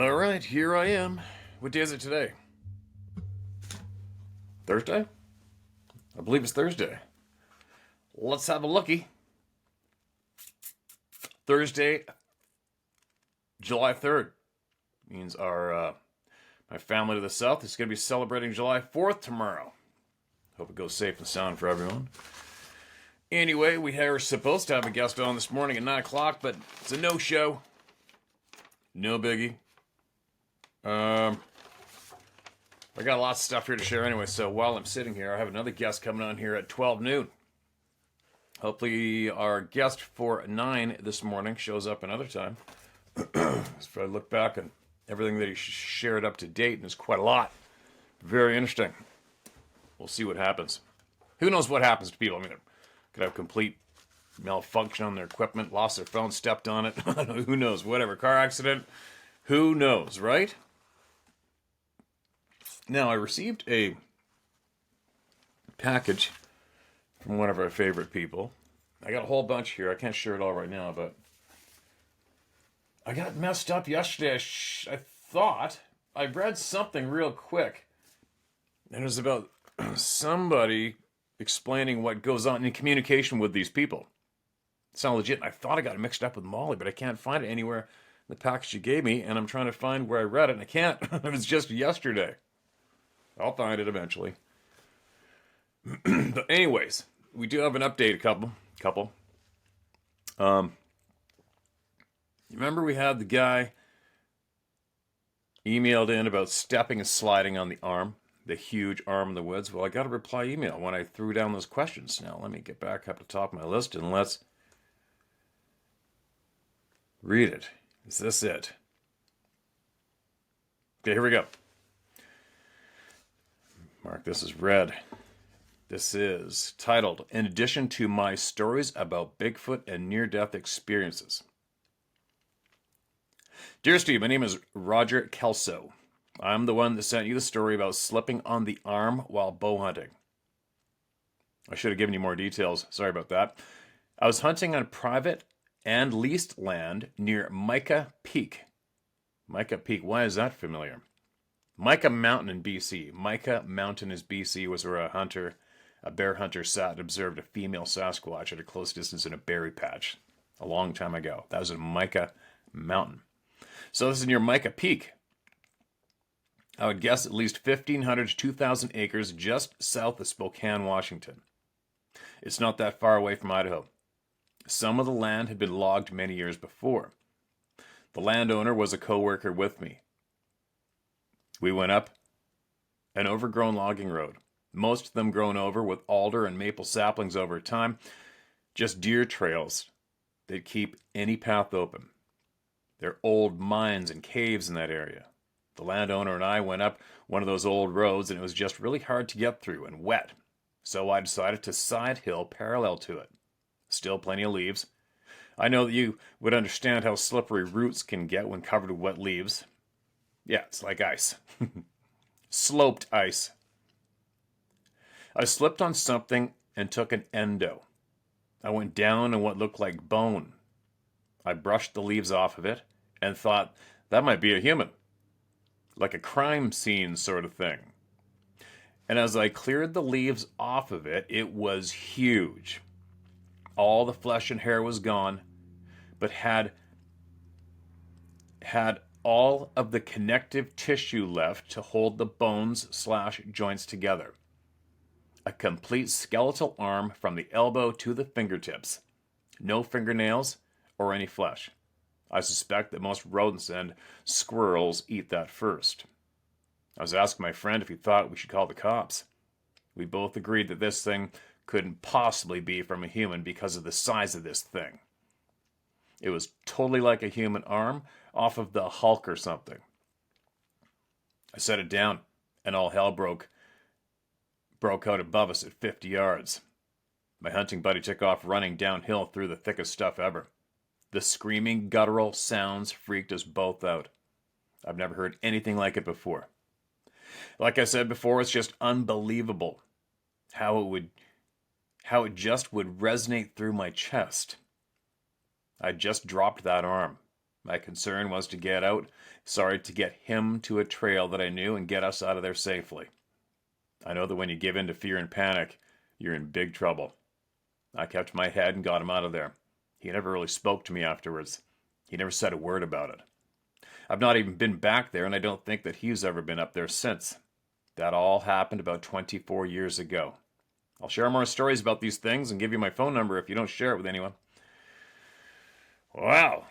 All right, here I am. What day is it today? Thursday? I believe it's Thursday. Let's have a looky. Thursday, July 3rd means our my family to the south is going to be celebrating July 4th tomorrow. Hope it goes safe and sound for everyone. Anyway, we were supposed to have a guest on this morning at 9 o'clock, but it's a no-show. No biggie. I got lots of stuff here to share anyway, so while I'm sitting here, I have another guest coming on here at 12 noon. Hopefully our guest for 9 this morning shows up another time. If I look back on everything that he shared up to date, and it's quite a lot. Very interesting. We'll see what happens. Who knows what happens to people? I mean, could have complete malfunction on their equipment, lost their phone, stepped on it. Who knows? Whatever. Car accident. Who knows, right? Now, I received a package from one of our favorite people. I got a whole bunch here. I can't share it all right now, but I got messed up yesterday. I thought I read something real quick, and it was about somebody explaining what goes on in communication with these people. It sounded legit. I thought I got it mixed up with Molly, but I can't find it anywhere in the package you gave me, and I'm trying to find where I read it, and I can't. It was just yesterday. I'll find it eventually. But anyways, we do have an update, couple. Remember we had the guy emailed in about stepping and sliding on the arm, the huge arm in the woods. Well, I got a reply email when I threw down those questions. Now, let me get back up to the top of my list and let's read it. Is this it? Okay, here we go. Mark, this is red. This is titled, In Addition to My Stories About Bigfoot and Near-Death Experiences. Dear Steve, my name is Roger Kelso. I'm the one that sent you the story about slipping on the arm while bow hunting. I should have given you more details. Sorry about that. I was hunting on private and leased land near Mica Peak. Mica Peak, why is that familiar? Mica Mountain in BC. Mica Mountain is BC, was where a bear hunter sat and observed a female Sasquatch at a close distance in a berry patch a long time ago. That was in Mica Mountain. So this is near Mica Peak. I would guess at least 1,500 to 2,000 acres just south of Spokane, Washington. It's not that far away from Idaho. Some of the land had been logged many years before. The landowner was a co-worker with me. We went up an overgrown logging road, most of them grown over with alder and maple saplings over time, just deer trails that keep any path open. There are old mines and caves in that area. The landowner and I went up one of those old roads, and it was just really hard to get through and wet, so I decided to side hill parallel to it. Still plenty of leaves. I know that you would understand how slippery roots can get when covered with wet leaves. Yeah, it's like ice. Sloped ice. I slipped on something and took an endo. I went down on what looked like bone. I brushed the leaves off of it and thought that might be a human. Like a crime scene sort of thing. And as I cleared the leaves off of it, it was huge. All the flesh and hair was gone, but had all of the connective tissue left to hold the bones/joints together. A complete skeletal arm from the elbow to the fingertips. No fingernails or any flesh. I suspect that most rodents and squirrels eat that first. I was asking my friend if he thought we should call the cops. We both agreed that this thing couldn't possibly be from a human because of the size of this thing. It was totally like a human arm off of the Hulk or something. I set it down, and all hell broke out above us at 50 yards. My hunting buddy took off running downhill through the thickest stuff ever. The screaming, guttural sounds freaked us both out. I've never heard anything like it before. Like I said before, it's just unbelievable how it just would resonate through my chest. I just dropped that arm. My concern was to get him to a trail that I knew and get us out of there safely. I know that when you give in to fear and panic, you're in big trouble. I kept my head and got him out of there. He never really spoke to me afterwards. He never said a word about it. I've not even been back there, and I don't think that he's ever been up there since. That all happened about 24 years ago. I'll share more stories about these things and give you my phone number if you don't share it with anyone. Wow.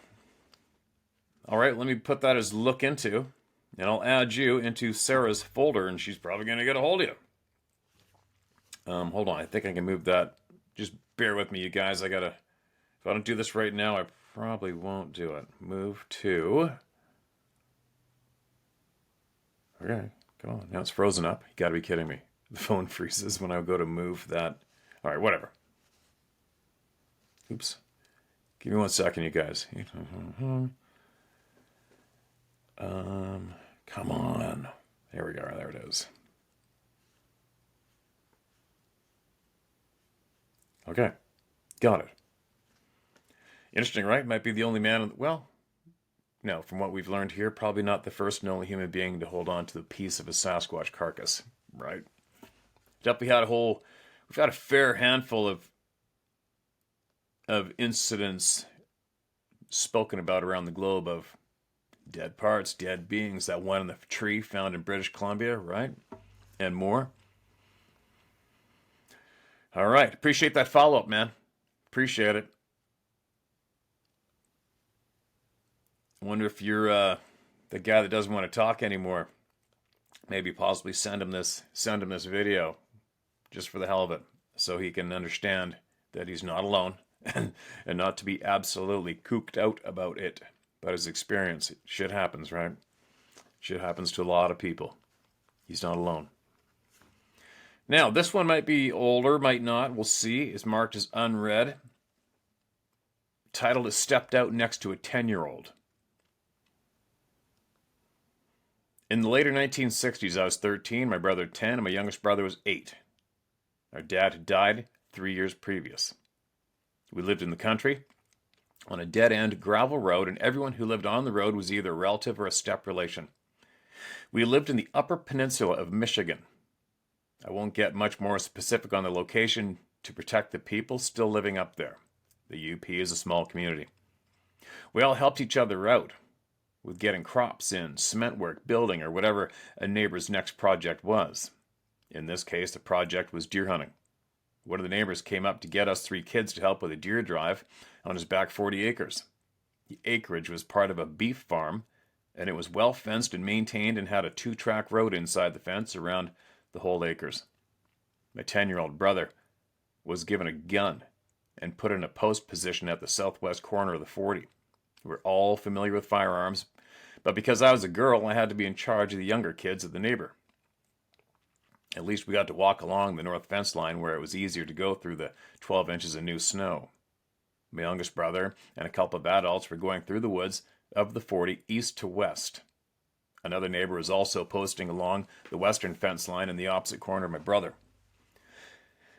All right, let me put that as look into, and I'll add you into Sarah's folder, and she's probably going to get a hold of you. Hold on, I think I can move that. Just bear with me, you guys. If I don't do this right now, I probably won't do it. Move to. Okay, come on. Now it's frozen up. You gotta be kidding me. The phone freezes when I go to move that. All right, whatever. Oops. Give me 1 second, you guys. Come on. There we go. There it is. Okay, got it. Interesting, right? Might be the only man. Well, no, from what we've learned here, probably not the first and only human being to hold on to the piece of a Sasquatch carcass, right? We've had a fair handful of incidents spoken about around the globe of dead parts, dead beings, that one in the tree found in British Columbia, right? And more. All right. Appreciate that follow-up, man. Appreciate it. I wonder if you're the guy that doesn't want to talk anymore. Maybe possibly send him this video just for the hell of it, so he can understand that he's not alone and not to be absolutely cooked out about it. About his experience. Shit happens, right? Shit happens to a lot of people. He's not alone. Now, this one might be older, might not. We'll see. It's marked as unread. Titled is Stepped Out Next to a 10-year-old. In the later 1960s, I was 13, my brother 10, and my youngest brother was 8. Our dad had died 3 years previous. We lived in the country, on a dead-end gravel road, and everyone who lived on the road was either a relative or a step relation. We lived in the Upper Peninsula of Michigan. I won't get much more specific on the location to protect the people still living up there. The UP is a small community. We all helped each other out with getting crops in, cement work, building, or whatever a neighbor's next project was. In this case, the project was deer hunting. One of the neighbors came up to get us 3 kids to help with a deer drive on his back 40 acres. The acreage was part of a beef farm, and it was well fenced and maintained and had a 2-track road inside the fence around the whole acres. My 10-year-old brother was given a gun and put in a post position at the southwest corner of the 40. We're all familiar with firearms, but because I was a girl, I had to be in charge of the younger kids of the neighbor. At least we got to walk along the north fence line where it was easier to go through the 12 inches of new snow. My youngest brother and a couple of adults were going through the woods of the 40 east to west. Another neighbor was also posting along the western fence line in the opposite corner of my brother.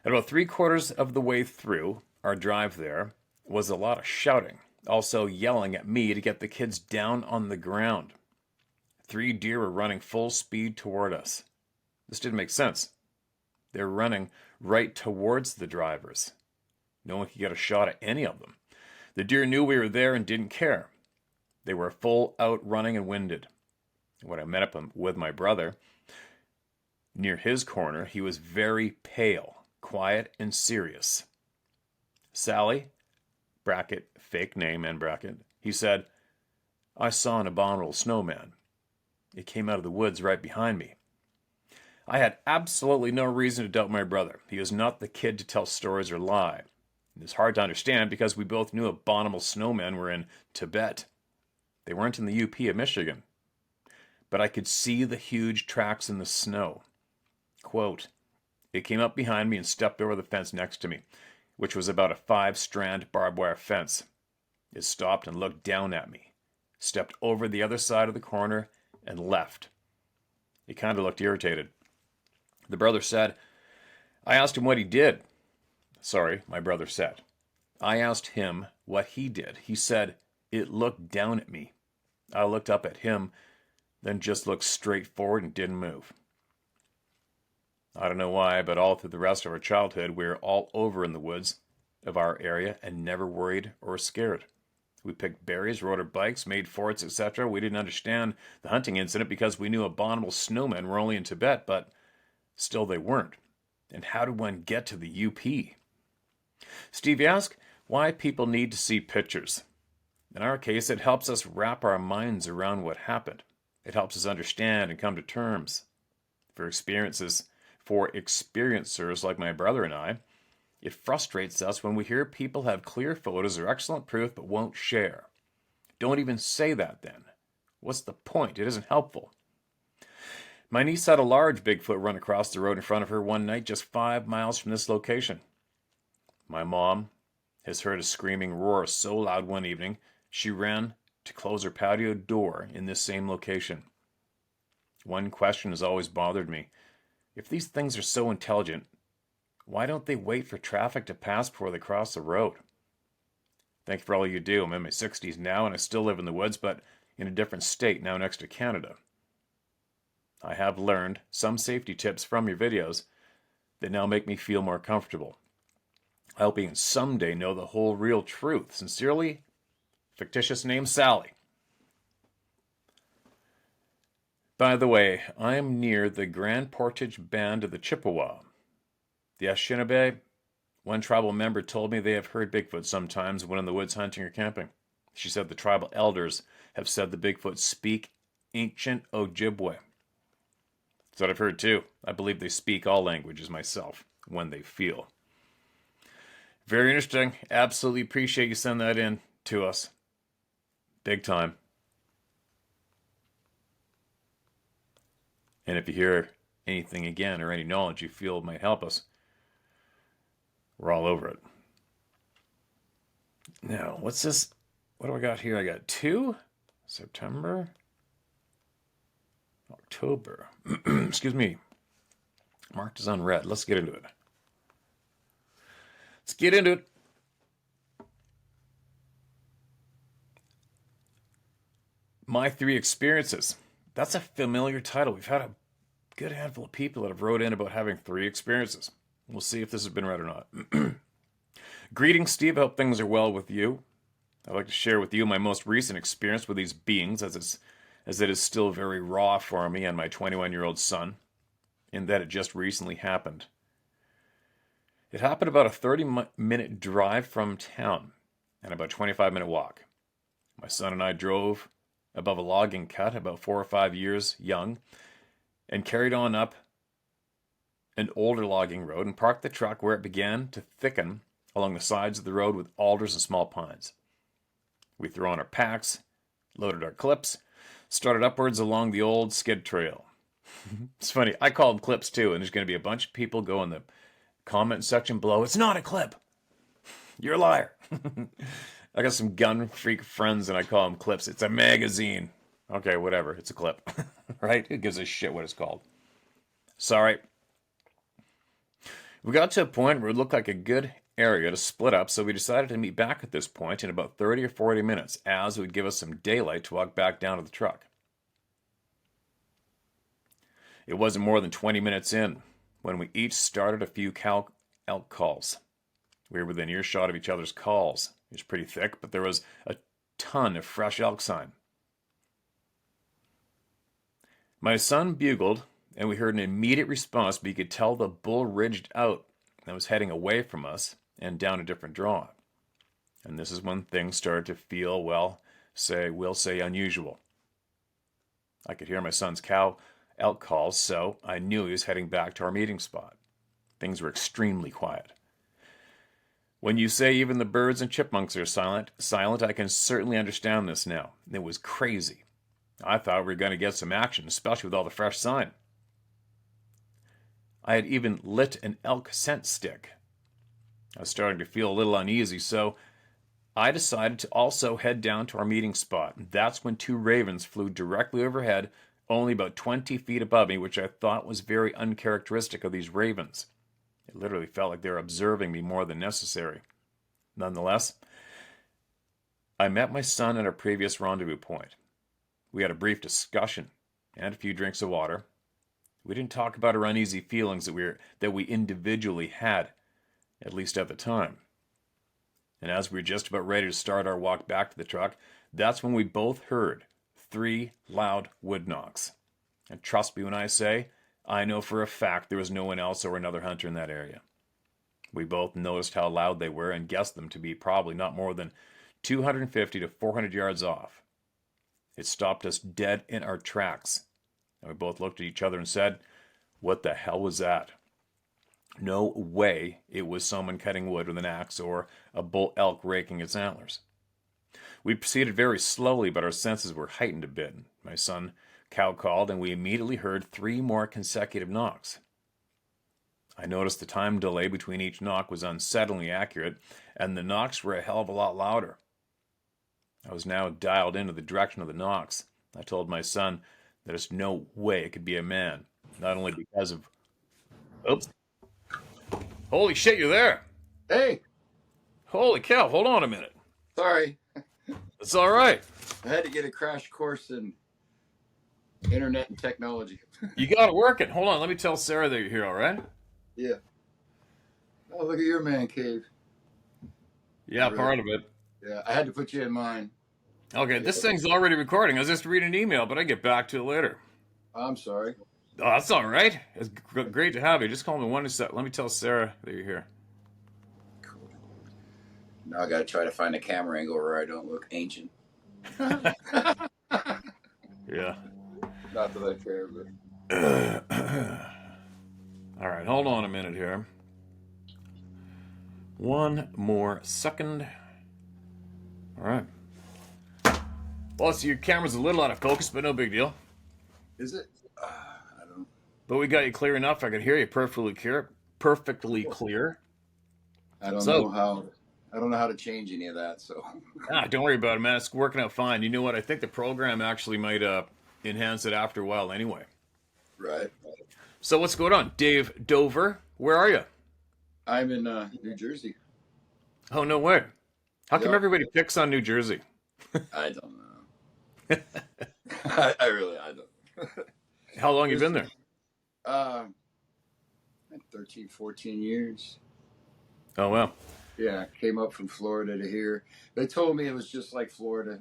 At about 3/4 of the way through our drive there was a lot of shouting, also yelling at me to get the kids down on the ground. 3 deer were running full speed toward us. This didn't make sense. They were running right towards the drivers. No one could get a shot at any of them. The deer knew we were there and didn't care. They were full out running and winded. When I met up with my brother, near his corner, he was very pale, quiet, and serious. Sally, bracket, fake name, and bracket, he said, "I saw an abominable snowman. It came out of the woods right behind me." I had absolutely no reason to doubt my brother. He was not the kid to tell stories or lie. It was hard to understand because we both knew abominable snowmen were in Tibet. They weren't in the UP of Michigan. But I could see the huge tracks in the snow. Quote, "It came up behind me and stepped over the fence next to me, which was about a 5-strand barbed wire fence. It stopped and looked down at me, stepped over the other side of the corner, and left. He kind of looked irritated." The brother said, "I asked him what he did." Sorry, my brother said. I asked him what he did. He said, it looked down at me. I looked up at him, then just looked straight forward and didn't move. I don't know why, but all through the rest of our childhood, we were all over in the woods of our area and never worried or scared. We picked berries, rode our bikes, made forts, etc. We didn't understand the hunting incident because we knew abominable snowmen were only in Tibet, but still they weren't. And how did one get to the UP? Steve, you ask why people need to see pictures. In our case, it helps us wrap our minds around what happened. It helps us understand and come to terms. For experiencers like my brother and I, it frustrates us when we hear people have clear photos or excellent proof but won't share. Don't even say that then. What's the point? It isn't helpful. My niece had a large Bigfoot run across the road in front of her one night just 5 miles from this location. My mom has heard a screaming roar so loud one evening, she ran to close her patio door in this same location. One question has always bothered me. If these things are so intelligent, why don't they wait for traffic to pass before they cross the road? Thank you for all you do. I'm in my 60s now and I still live in the woods, but in a different state now next to Canada. I have learned some safety tips from your videos that now make me feel more comfortable. I hope you can someday know the whole real truth. Sincerely, fictitious name Sally. By the way, I am near the Grand Portage Band of the Chippewa. The Anishinaabe, one tribal member told me they have heard Bigfoot sometimes when in the woods hunting or camping. She said the tribal elders have said the Bigfoot speak ancient Ojibwe. That's what I've heard too. I believe they speak all languages myself when they feel. Very interesting. Absolutely appreciate you sending that in to us. Big time. And if you hear anything again or any knowledge you feel might help us, we're all over it. Now, what's this? What do I got here? I got 2. September. October. Excuse me. Marked as unread. Let's get into it. My 3 experiences. That's a familiar title. We've had a good handful of people that have wrote in about having 3 experiences. We'll see if this has been read or not. Greetings, Steve. I hope things are well with you. I'd like to share with you my most recent experience with these beings as it is still very raw for me and my 21-year-old son, in that it just recently happened. It happened about a 30-minute drive from town and about a 25-minute walk. My son and I drove above a logging cut about 4 or 5 years young and carried on up an older logging road and parked the truck where it began to thicken along the sides of the road with alders and small pines. We threw on our packs, loaded our clips, started upwards along the old skid trail. It's funny, I call them clips too, and there's going to be a bunch of people go in the comment section below, it's not a clip. You're a liar. I got some gun freak friends and I call them clips. It's a magazine. Okay, whatever. It's a clip. Right? Who gives a shit what it's called? Sorry. We got to a point where it looked like a good area to split up, so we decided to meet back at this point in about 30 or 40 minutes, as it would give us some daylight to walk back down to the truck. It wasn't more than 20 minutes in when we each started a few elk calls. We were within earshot of each other's calls. It was pretty thick, but there was a ton of fresh elk sign. My son bugled, and we heard an immediate response, but you could tell the bull ridged out and was heading away from us and down a different draw. And this is when things started to feel, we'll say unusual. I could hear my son's elk calls, so I knew he was heading back to our meeting spot. Things were extremely quiet. When you say even the birds and chipmunks are silent, I can certainly understand this now. It was crazy. I thought we were going to get some action, especially with all the fresh sign. I had even lit an elk scent stick. I was starting to feel a little uneasy, so I decided to also head down to our meeting spot. That's when 2 ravens flew directly overhead, only about 20 feet above me, which I thought was very uncharacteristic of these ravens. It literally felt like they were observing me more than necessary. Nonetheless, I met my son at our previous rendezvous point. We had a brief discussion and a few drinks of water. We didn't talk about our uneasy feelings that we individually had, at least at the time. And as we were just about ready to start our walk back to the truck, that's when we both heard 3 loud wood knocks. And trust me when I say, I know for a fact there was no one else or another hunter in that area. We both noticed how loud they were and guessed them to be probably not more than 250 to 400 yards off. It stopped us dead in our tracks. And we both looked at each other and said, "What the hell was that?" No way it was someone cutting wood with an axe or a bull elk raking its antlers. We proceeded very slowly, but our senses were heightened a bit. My son cow called, and we immediately heard 3 more consecutive knocks. I noticed the time delay between each knock was unsettlingly accurate, and the knocks were a hell of a lot louder. I was now dialed into the direction of the knocks. I told my son that there's no way it could be a man, not only because of... Oops. Holy shit, you're there! Hey! Holy cow, hold on a minute. Sorry. It's all right. I had to get a crash course in internet and technology. You got it working. Hold on, let me tell Sarah that you're here, all right? Yeah. Oh, look at your man cave. Yeah, Really? part of it. Yeah, I had to put you in mine. Okay, this thing's already recording. I was just reading an email, but I get back to it later. I'm sorry. Oh, that's all right. It's great to have you. Just call me one sec. Let me tell Sarah that you're here. Cool. Now I got to try to find a camera angle where I don't look ancient. Yeah. Not that I care, but... All right, hold on a minute here. One more second. All right. Well, so your camera's a little out of focus, but no big deal. Is it? I don't... But we got you clear enough. I could hear you perfectly clear. Perfectly clear. I don't know how to change any of that, so... Don't worry about it, man. It's working out fine. You know what? I think the program actually might enhance it after a while anyway. Right. So what's going on? Dave Dover, where are you? I'm in New Jersey. Oh, no way. How come everybody picks on New Jersey? I don't know. I don't. How long you been there? 13, 14 years. Oh, wow. Yeah, came up from Florida to here. They told me it was just like Florida.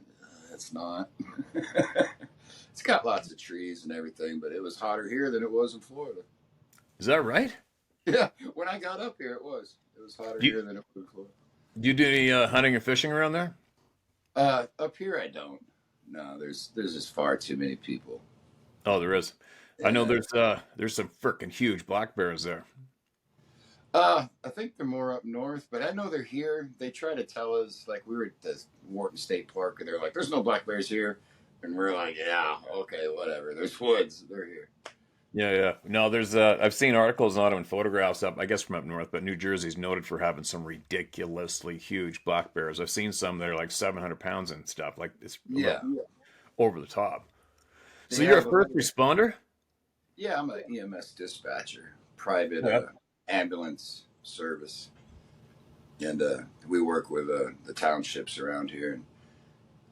It's not. It's got lots of trees and everything, but it was hotter here than it was in Florida. Is that right? Yeah, when I got up here, it was. It was hotter here than it was in Florida. Do you do any hunting or fishing around there? Up here, I don't. No, there's just far too many people. Oh, there is. Yeah. I know there's some frickin' huge black bears there. I think they're more up north, but I know they're here. They try to tell us, like, we were at the Wharton State Park, and they're like, "There's no black bears here," and we're like, "Yeah, okay, whatever. There's woods. They're here." Yeah. No, there's I've seen articles on them and photographs up, I guess from up north, but New Jersey's noted for having some ridiculously huge black bears. I've seen some that are like 700 pounds and stuff. Like it's over the top. So you're a first responder? Yeah, I'm an EMS dispatcher, private ambulance service, and we work with the townships around here. And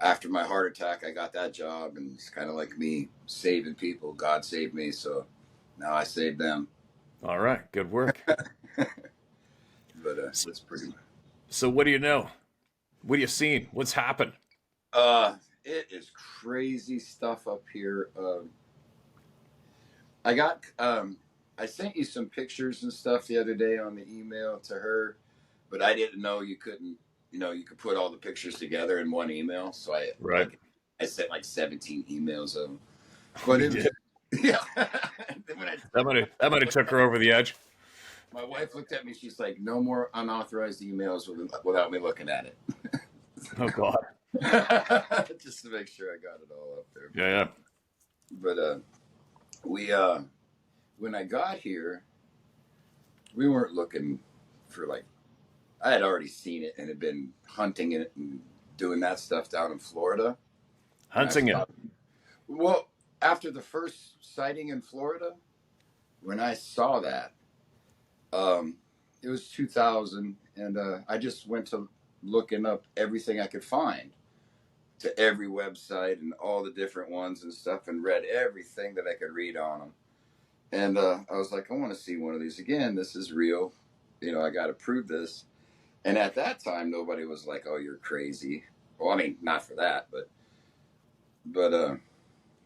after my heart attack, I got that job, and it's kind of like me saving people. God saved me, so now I save them. All right, good work. But it's pretty. So what do you know? What have you seen? What's happened? It is crazy stuff up here. I got I sent you some pictures and stuff the other day on the email to her, but I didn't know you couldn't. You could put all the pictures together in one email. So I sent like 17 emails of them. But yeah, that might have took her over the edge. My wife looked at me. She's like, "No more unauthorized emails without me looking at it." Oh God! Just to make sure I got it all up there. Yeah. But we when I got here, we weren't looking for like. I had already seen it and had been hunting it and doing that stuff down in Florida. Hunting it? Well, after the first sighting in Florida, when I saw that, it was 2000, and I just went to looking up everything I could find. to every website and all the different ones and stuff, and read everything that I could read on them. And I was like, I want to see one of these again. This is real. I got to prove this. And at that time, nobody was like, "Oh, you're crazy." Well, I mean, not for that, but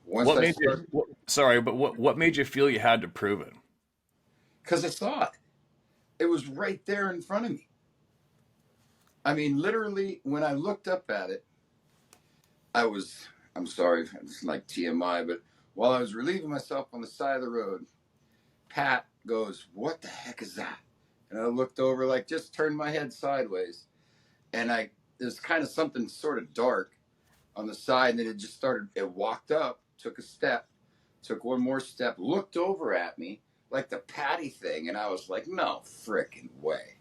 once What I made started, sorry, but what made you feel you had to prove it? because I saw it, it was right there in front of me. I mean, literally, when I looked up at it, I'm sorry, it's like TMI, but while I was relieving myself on the side of the road, Pat goes, "What the heck is that?" And I looked over, like, just turned my head sideways, and there's kind of something sort of dark on the side, and then it walked up, took a step, took one more step, looked over at me like the patty thing, and I was like, no frickin' way.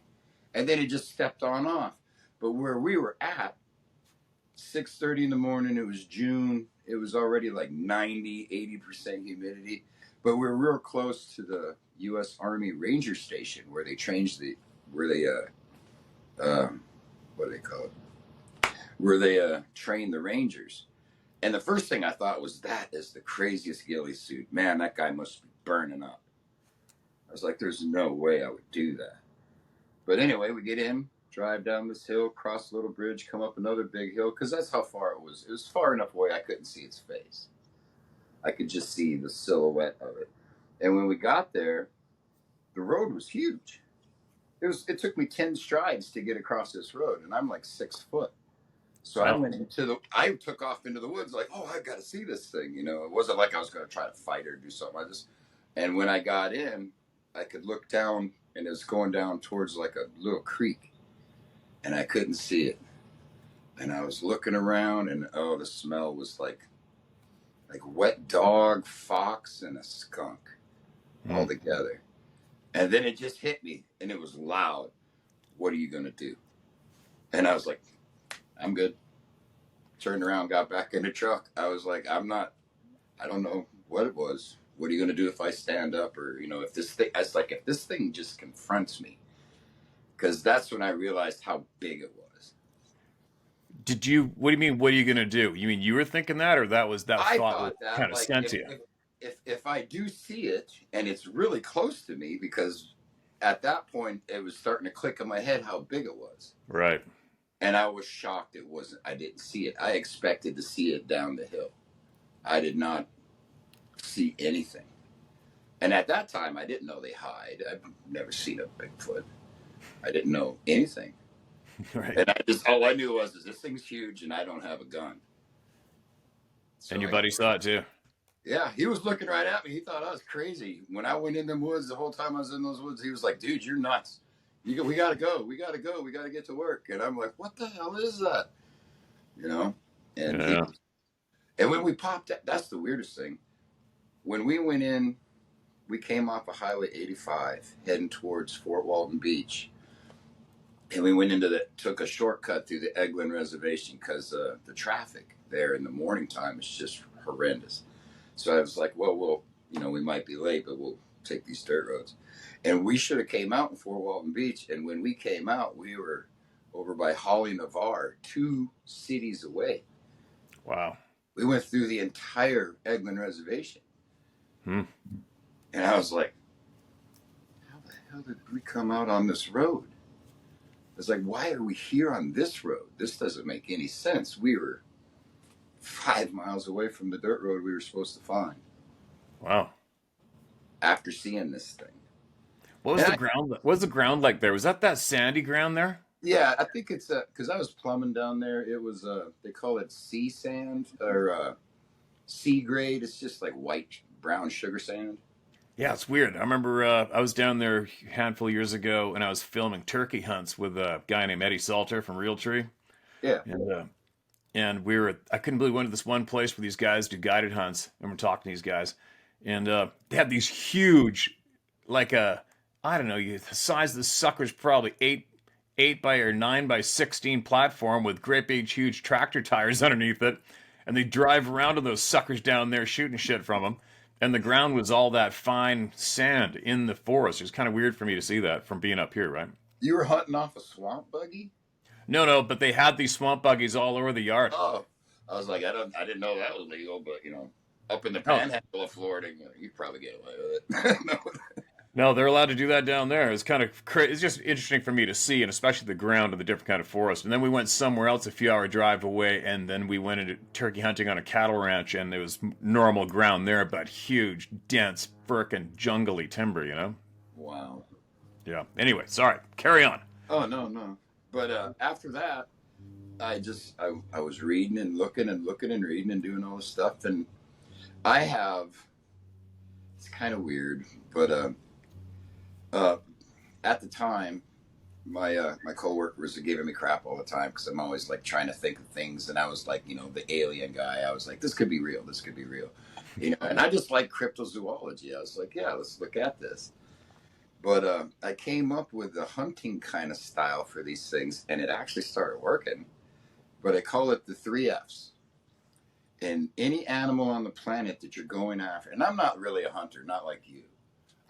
And then it just stepped on off. But where we were at, 6:30 in the morning, it was June, it was already like 90-80% humidity, but we're real close to the U.S. Army Ranger Station where they what do they call it? Where they train the Rangers. And the first thing I thought was, that is the craziest ghillie suit. Man, that guy must be burning up. I was like, there's no way I would do that. But anyway, we get in, drive down this hill, cross a little bridge, come up another big hill, because that's how far it was. It was far enough away I couldn't see its face. I could just see the silhouette of it. And when we got there, the road was huge. It took me 10 strides to get across this road, and I'm like 6 foot. So Wow. I took off into the woods like, oh, I've got to see this thing. It wasn't like I was going to try to fight or do something. And when I got in, I could look down, and it was going down towards like a little creek, and I couldn't see it. And I was looking around, and oh, the smell was like wet dog, fox, and a skunk all together. And then it just hit me, and it was loud. What are you going to do? And I was like, I'm good. Turned around, got back in the truck. I was like, I don't know what it was. What are you going to do if I stand up? Or, if this thing just confronts me. Because that's when I realized how big it was. What do you mean, what are you going to do? You mean you were thinking that, or that I thought was thought that, kind of like, sent to you? if I do see it, and it's really close to me, because at that point, it was starting to click in my head how big it was. Right. And I was shocked I didn't see it. I expected to see it down the hill. I did not see anything. And at that time, I didn't know they hide. I've never seen a Bigfoot. I didn't know anything. Right. And all I knew was this thing's huge and I don't have a gun. So And your buddy saw it too. Yeah, he was looking right at me. He thought I was crazy. When I went in them woods, the whole time I was in those woods, he was like, dude, you're nuts. We got to go. We got to go. We got to get to work. And I'm like, what the hell is that? And Yeah. and when we popped that, that's the weirdest thing. When we went in, we came off of Highway 85 heading towards Fort Walton Beach. And we went took a shortcut through the Eglin Reservation because the traffic there in the morning time is just horrendous. So I was like, well, we might be late, but we'll take these dirt roads. And we should have came out in Fort Walton Beach. And when we came out, we were over by Holly Navarre, 2 cities away. Wow. We went through the entire Eglin Reservation. Hmm. And I was like, how the hell did we come out on this road? It's like, why are we here on this road? This doesn't make any sense. We were 5 miles away from the dirt road we were supposed to find. Wow. After seeing this thing. What was the ground like there? Was that sandy ground there? Yeah, I think it's because I was plumbing down there. It was they call it sea sand or sea grade. It's just like white brown sugar sand. Yeah, it's weird. I remember I was down there a handful of years ago, and I was filming turkey hunts with a guy named Eddie Salter from Realtree. Yeah. And I couldn't believe we went to this one place where these guys do guided hunts, and we're talking to these guys, and they had these huge, I don't know, the size of the sucker's probably 8 by or 9 by 16 platform with great big huge tractor tires underneath it, and they drive around on those suckers down there shooting shit from them. And the ground was all that fine sand in the forest. It was kind of weird for me to see that from being up here, right? You were hunting off a swamp buggy? No, but they had these swamp buggies all over the yard. Oh, I was like, I didn't know that was legal, but up in the Oh, panhandle of Florida, you'd probably get away with it. No. no, they're allowed to do that down there. It's kind of it's just interesting for me to see, and especially the ground of the different kind of forest. And then we went somewhere else a few hour drive away, and then we went into turkey hunting on a cattle ranch, and it was normal ground there, but huge, dense, frickin' jungly timber, you know? Wow. Yeah. Anyway, sorry. Carry on. Oh no, no. But after that, I was reading and looking and looking and reading and doing all this stuff, and I have it's kind of weird, but uh, at the time, my coworkers were giving me crap all the time because I'm always like trying to think of things, and I was like, the alien guy. I was like, this could be real. This could be real, And I just like cryptozoology. I was like, yeah, let's look at this. But I came up with a hunting kind of style for these things, and it actually started working. But I call it the 3 F's. And any animal on the planet that you're going after, and I'm not really a hunter, not like you.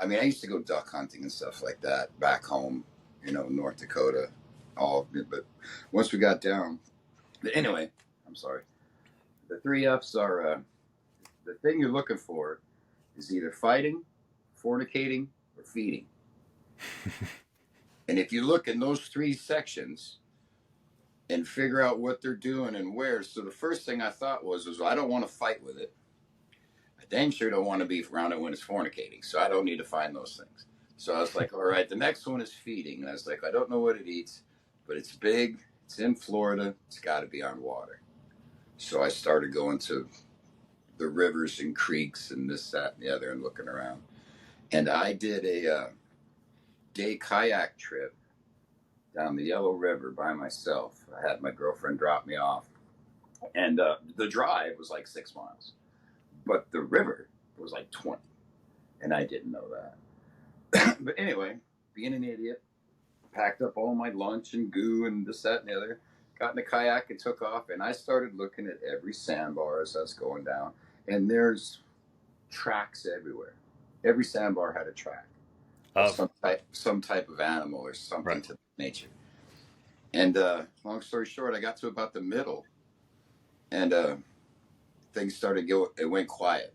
I mean, I used to go duck hunting and stuff like that back home, North Dakota, but once we got down, but anyway, I'm sorry. The 3 F's are the thing you're looking for is either fighting, fornicating, or feeding. And if you look in those 3 sections and figure out what they're doing and where, so the first thing I thought was I don't want to fight with it. I dang sure don't want to be around it when it's fornicating, so I don't need to find those things. So I was like, all right, the next one is feeding. And I was like, I don't know what it eats, but it's big, it's in Florida, it's got to be on water. So I started going to the rivers and creeks and this, that, and the other and looking around. And I did a day kayak trip down the Yellow River by myself. I had my girlfriend drop me off. And the drive was like 6 miles, but the river was like 20. And I didn't know that. But anyway, being an idiot, packed up all my lunch and goo and this, that, and the other, got in the kayak and took off. And I started looking at every sandbar as I was going down. And there's tracks everywhere. Every sandbar had a track of some type of animal or something Right. to nature. And long story short, I got to about the middle, and things started it went quiet.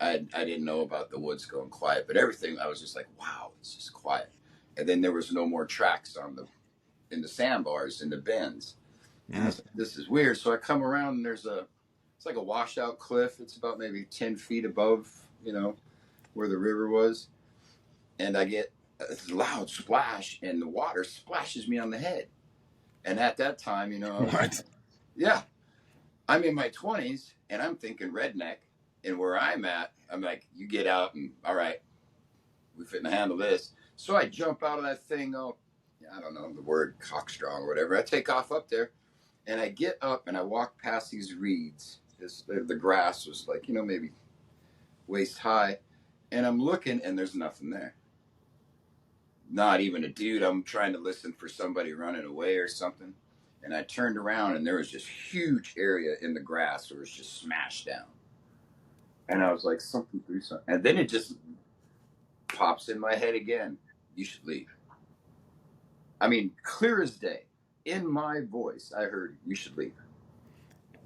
I didn't know about the woods going quiet, but everything I was just like, wow, it's just quiet. And then there was no more tracks in the sandbars in the bends. And I was like, this is weird. So I come around and it's like a washout cliff. It's about maybe 10 feet above, where the river was. And I get a loud splash, and the water splashes me on the head. And at that time, What? yeah, I'm in my 20s, and I'm thinking redneck. And where I'm at, I'm like, you get out, and all right, we finna handle this. So I jump out of that thing. Oh, I don't know the word, cockstrong or whatever. I take off up there, and I get up, and I walk past these reeds. The grass was like, maybe waist high, and I'm looking, and there's nothing there. Not even a dude. I'm trying to listen for somebody running away or something. And I turned around, and there was this huge area in the grass where it was just smashed down. And I was like, something through something. And then it just pops in my head again. You should leave. I mean, clear as day. In my voice, I heard, you should leave.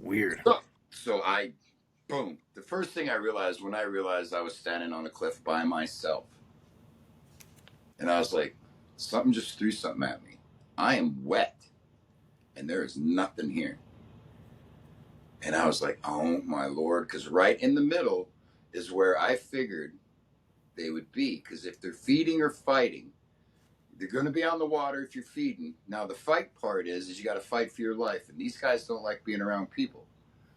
Weird. So I, boom. The first thing I realized when I realized I was standing on a cliff by myself. And I was like, something just threw something at me. I am wet. And there is nothing here. And I was like, oh my Lord. Because right in the middle is where I figured they would be. Because if they're feeding or fighting, they're going to be on the water if you're feeding. Now, the fight part is you got to fight for your life. And these guys don't like being around people.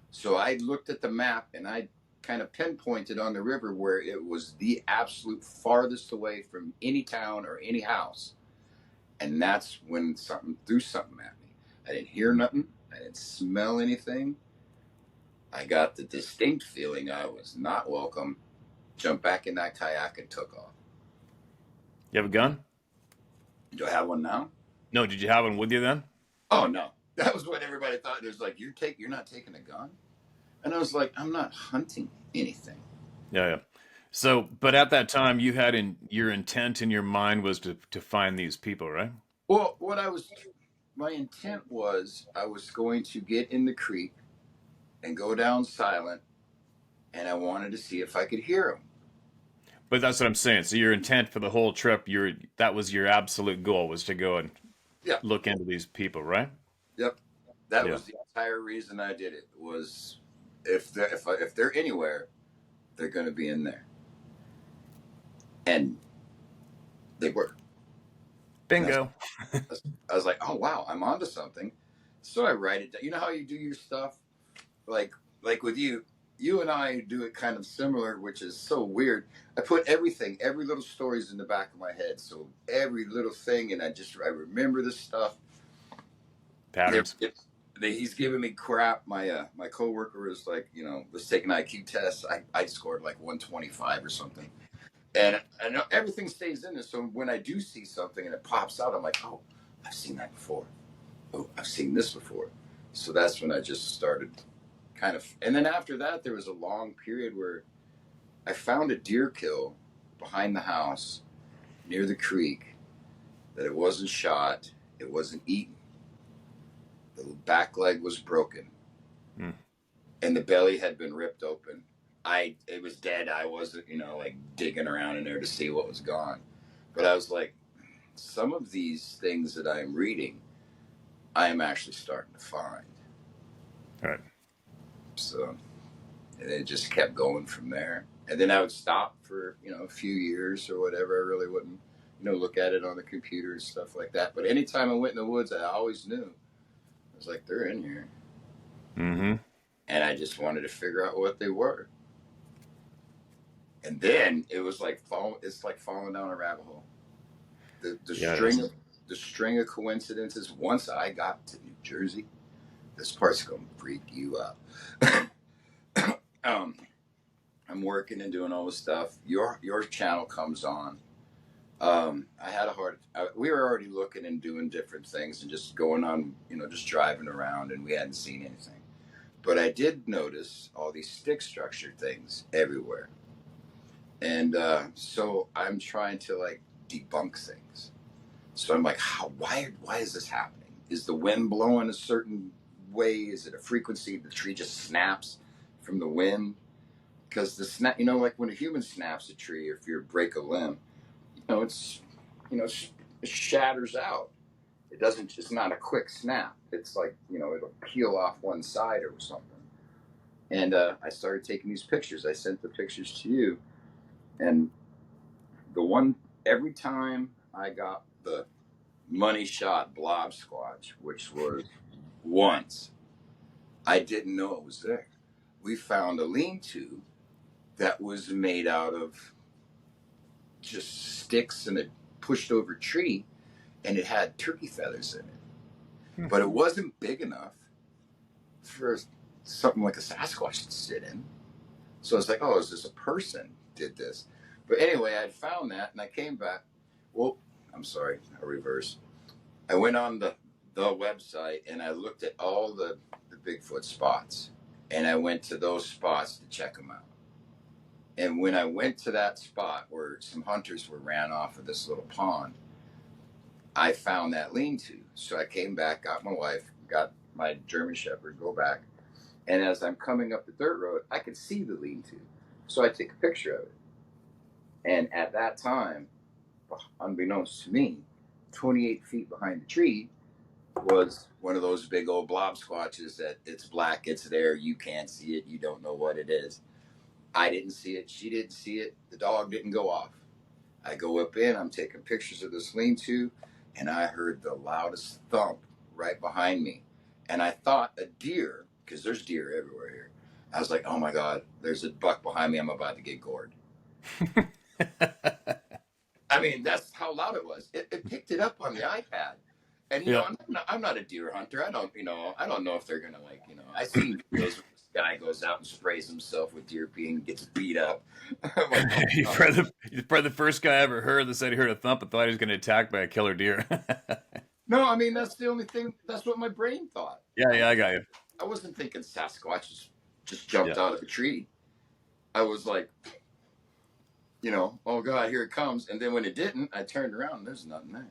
So I looked at the map, and I kind of pinpointed on the river where it was the absolute farthest away from any town or any house. And that's when something threw something at me. I didn't hear nothing. I didn't smell anything. I got the distinct feeling I was not welcome. Jumped back in that kayak and took off. You have a gun? Do I have one now? No, did you have one with you then? Oh no. That was what everybody thought. It was like, you're not taking a gun? And I was like, I'm not hunting anything. Yeah, yeah. So, but at that time, you had your intent in your mind was to find these people, right? Well, my intent was I was going to get in the creek and go down silent, and I wanted to see if I could hear them. But that's what I'm saying. So your intent for the whole trip, that was your absolute goal, was to go and Yeah. look into these people, right? Yep. That Yeah. was the entire reason I did it. Was if they're anywhere, they're going to be in there, and they were. Bingo. I was like, oh wow, I'm onto something. So I write it down. You know how you do your stuff, like with you and I do it kind of similar, which is so weird. I put everything, every little story's in the back of my head, so every little thing, and I remember this stuff. Patterns. He's giving me crap. My coworker was like, was taking IQ tests. I scored like 125 or something, and I know everything stays in there. So when I do see something and it pops out, I'm like, oh, I've seen that before. Oh, I've seen this before. So that's when I just started kind of, and then after that, there was a long period where I found a deer kill behind the house near the creek that it wasn't shot, it wasn't eaten. The back leg was broken, and the belly had been ripped open. It was dead. I wasn't, like digging around in there to see what was gone. But I was like, some of these things that I'm reading, I am actually starting to find. Right. So, and it just kept going from there. And then I would stop for, a few years or whatever. I really wouldn't, look at it on the computer and stuff like that. But anytime I went in the woods, I always knew. I was like, they're in here. Mm-hmm. And I just wanted to figure out what they were. And then it was like falling down a rabbit hole. The string of coincidences. Once I got to New Jersey, this part's gonna freak you out. I'm working and doing all this stuff. Your channel comes on. I had we were already looking and doing different things and just going on, just driving around, and we hadn't seen anything. But I did notice all these stick structure things everywhere. And so I'm trying to like debunk things. So I'm like, why is this happening? Is the wind blowing a certain way? Is it a frequency? The tree just snaps from the wind? Because the snap, like when a human snaps a tree, or if you break a limb, it's, it shatters out. It's not a quick snap. It's like, it'll peel off one side or something. And I started taking these pictures. I sent the pictures to you. And every time I got the money shot blob squatch, which was once, I didn't know it was there. We found a lean-to that was made out of just sticks and a pushed over tree, and it had turkey feathers in it. But it wasn't big enough for something like a Sasquatch to sit in. So it's like, oh, is this a person did this? But anyway, I'd found that, and I came back. Well, I'm sorry, I reversed. I went on the website, and I looked at all the Bigfoot spots, and I went to those spots to check them out. And when I went to that spot where some hunters ran off of this little pond, I found that lean-to. So I came back, got my wife, got my German Shepherd, go back. And as I'm coming up the dirt road, I could see the lean-to. So I take a picture of it. And at that time, unbeknownst to me, 28 feet behind the tree was one of those big old blob squatches that it's black, it's there, you can't see it, you don't know what it is. I didn't see it, she didn't see it, the dog didn't go off. I go up in, I'm taking pictures of this lean-to, and I heard the loudest thump right behind me. And I thought a deer, because there's deer everywhere here. I was like, oh my God, there's a buck behind me, I'm about to get gored. I mean, that's how loud it was. It picked it up on the iPad. And, I'm not a deer hunter. I don't know if they're going to I seen videos where this guy goes out and sprays himself with deer pee and gets beat up. I'm like, oh, You're probably the first guy I ever heard that said he heard a thump and thought he was going to get attacked by a killer deer. No, I mean, that's the only thing. That's what my brain thought. Yeah, I got you. I wasn't thinking Sasquatch just jumped out of a tree. I was like, oh God, here it comes. And then when it didn't, I turned around and there's nothing there.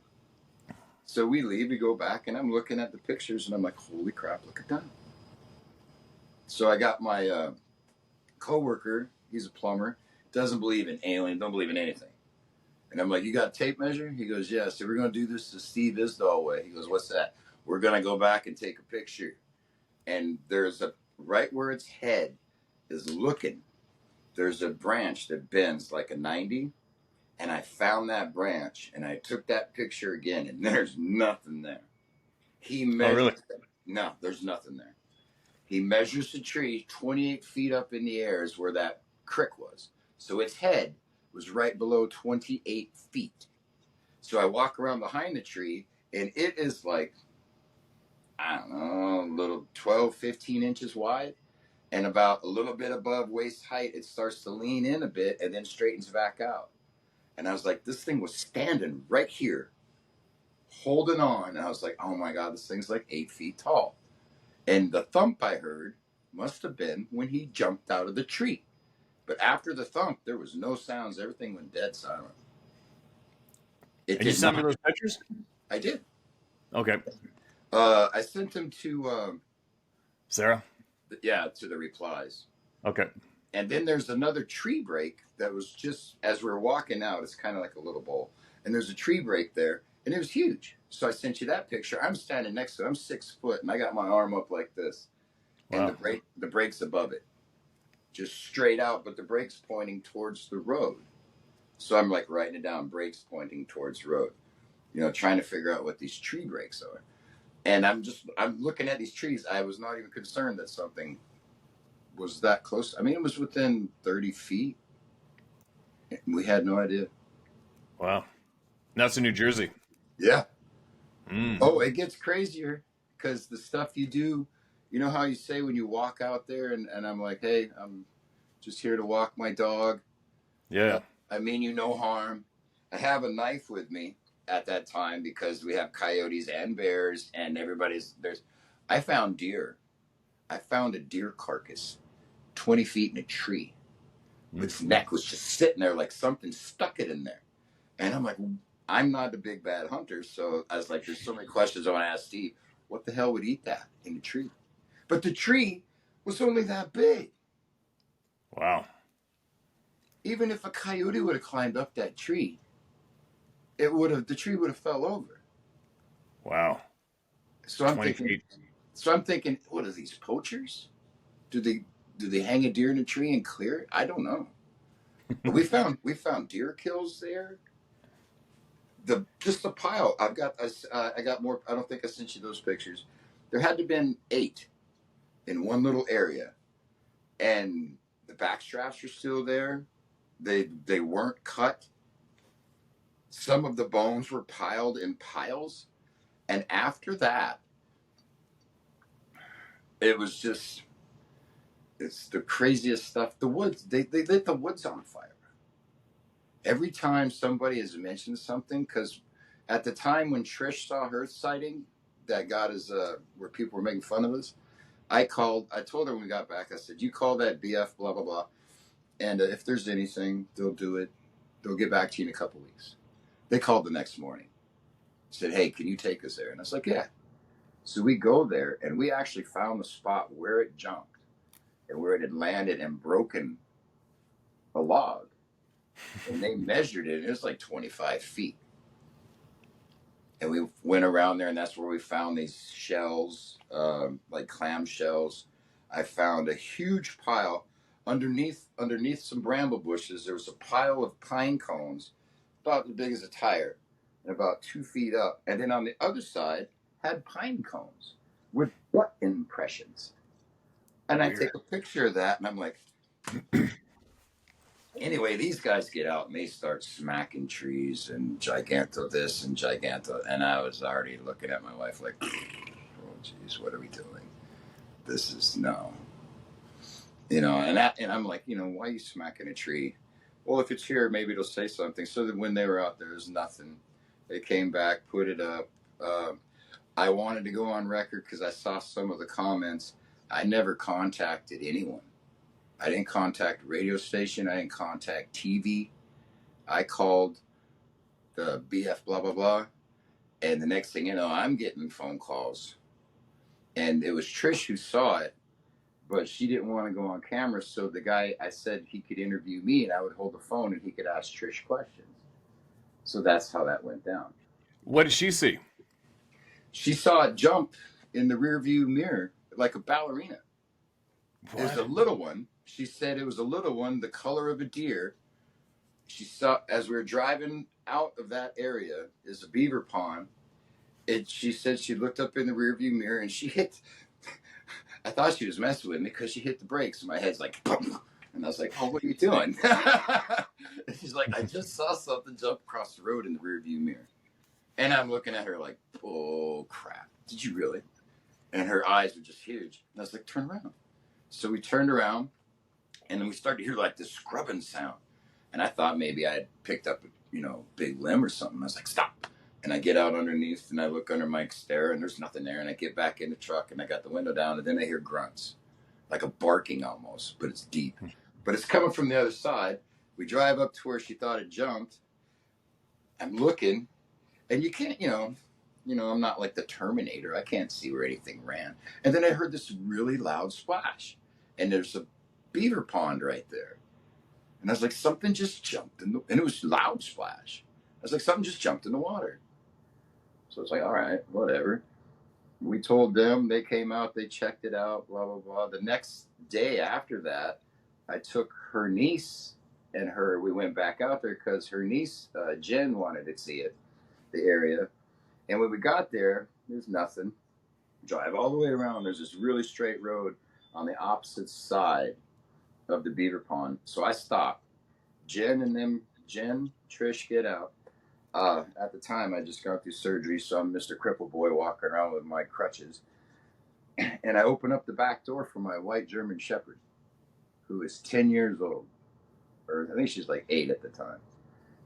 So we leave, we go back, and I'm looking at the pictures, and I'm like, holy crap, look at that. So I got my coworker. He's a plumber. Doesn't believe in alien. Don't believe in anything. And I'm like, you got a tape measure? He goes, yeah. So we're going to do this the Steve Isdall way. He goes, what's that? We're going to go back and take a picture. And there's a, right where its head is looking, there's a branch that bends like a 90. And I found that branch and I took that picture again and there's nothing there. He measured. Oh, really? No, there's nothing there. He measures the tree 28 feet up in the air is where that crick was. So its head was right below 28 feet. So I walk around behind the tree and it is like, I don't know, a little 12, 15 inches wide. And about a little bit above waist height, it starts to lean in a bit and then straightens back out. And I was like, this thing was standing right here, holding on. And I was like, oh my God, this thing's like 8 feet tall. And the thump I heard must have been when he jumped out of the tree. But after the thump, there was no sounds. Everything went dead silent. And you sent me those pictures? I did. Okay. I sent them to Sarah? Yeah, to the replies. Okay. And then there's another tree break that was just as we were walking out. It's kind of like a little bowl, and there's a tree break there, and it was huge. So I sent you that picture. I'm standing next to it. I'm 6 foot, and I got my arm up like this, and Wow. the brake's above it, just straight out, but the brake's pointing towards the road. So I'm like writing it down. Brakes pointing towards the road. You know, trying to figure out what these tree breaks are. And I'm looking at these trees. I was not even concerned that something was that close. I mean, it was within 30 feet. We had no idea. Wow. That's in New Jersey. Yeah. Mm. Oh, it gets crazier because the stuff you do, you know how you say when you walk out there and I'm like, hey, I'm just here to walk my dog. Yeah. I mean you no harm. I have a knife with me at that time because we have coyotes and bears and I found deer. I found a deer carcass 20 feet in a tree. Its neck was just sitting there like something stuck it in there. And I'm like, I'm not a big bad hunter, so I was like, there's so many questions I want to ask Steve. What the hell would eat that in the tree? But the tree was only that big. Wow. Even if a coyote would have climbed up that tree, the tree would have fell over. Wow. So I'm thinking, what are these poachers? Do they hang a deer in a tree and clear it? I don't know. But we found deer kills there. Just the pile. I got more. I don't think I sent you those pictures. There had to have been 8 in one little area, and the back straps are still there. They weren't cut. Some of the bones were piled in piles, and after that, it was just. It's the craziest stuff. The woods, they lit the woods on fire. Every time somebody has mentioned something, because at the time when Trish saw her sighting, that got us, where people were making fun of us, I told her when we got back, I said, you call that BF, blah, blah, blah. And if there's anything, they'll do it. They'll get back to you in a couple weeks. They called the next morning. Said, hey, can you take us there? And I was like, yeah. So we go there, and we actually found the spot where it jumped and where it had landed and broken a log. And they measured it, and it was like 25 feet. And we went around there, and that's where we found these shells, like clam shells. I found a huge pile underneath some bramble bushes. There was a pile of pine cones about as big as a tire and about 2 feet up. And then on the other side had pine cones with butt impressions. And I take a picture of that, and I'm like, anyway, these guys get out and they start smacking trees and giganto this and giganto. And I was already looking at my wife like, oh, geez, what are we doing? This is no. You know, and I'm like, you know, why are you smacking a tree? Well, if it's here, maybe it'll say something. So that when they were out there, there's nothing. They came back, put it up. I wanted to go on record because I saw some of the comments. I never contacted anyone. I didn't contact radio station. I didn't contact TV. I called the BF blah, blah, blah. And the next thing you know, I'm getting phone calls. And it was Trish who saw it. but she didn't want to go on camera. So the guy, I said he could interview me, and I would hold the phone, and he could ask Trish questions. So that's how that went down. What did she see? She saw it jump in the rearview mirror like a ballerina. It was a little one. She said it was a little one, the color of a deer. She saw, as we were driving out of that area, is a beaver pond. She said she looked up in the rearview mirror and she hit. I thought she was messing with me because she hit the brakes. And my head's like, boom. And I was like, oh, what are you doing? And she's like, I just saw something jump across the road in the rearview mirror. And I'm looking at her like, oh, crap. Did you really? And her eyes were just huge. And I was like, turn around. So we turned around, and then we started to hear like this scrubbing sound. And I thought maybe I had picked up a big limb or something. I was like, stop. And I get out underneath, and I look under Mike's stair, and there's nothing there. And I get back in the truck, and I got the window down, and then I hear grunts, like a barking almost, but it's deep. But it's coming from the other side. We drive up to where she thought it jumped. I'm looking, and you can't, I'm not like the Terminator. I can't see where anything ran. And then I heard this really loud splash, and there's a beaver pond right there. And I was like, something just jumped and it was loud splash. I was like, something just jumped in the water. So it's like, all right, whatever. We told them, they came out, they checked it out, blah, blah, blah. The next day after that, I took her niece and we went back out there because her niece, Jen, wanted to see it, the area. And when we got there, there's nothing. Drive all the way around. There's this really straight road on the opposite side of the beaver pond. So I stopped. Jen, Trish, get out. At the time, I just got through surgery, so I'm Mr. Cripple Boy walking around with my crutches. And I open up the back door for my white German Shepherd, who is 10 years old. Or I think she's like 8 at the time.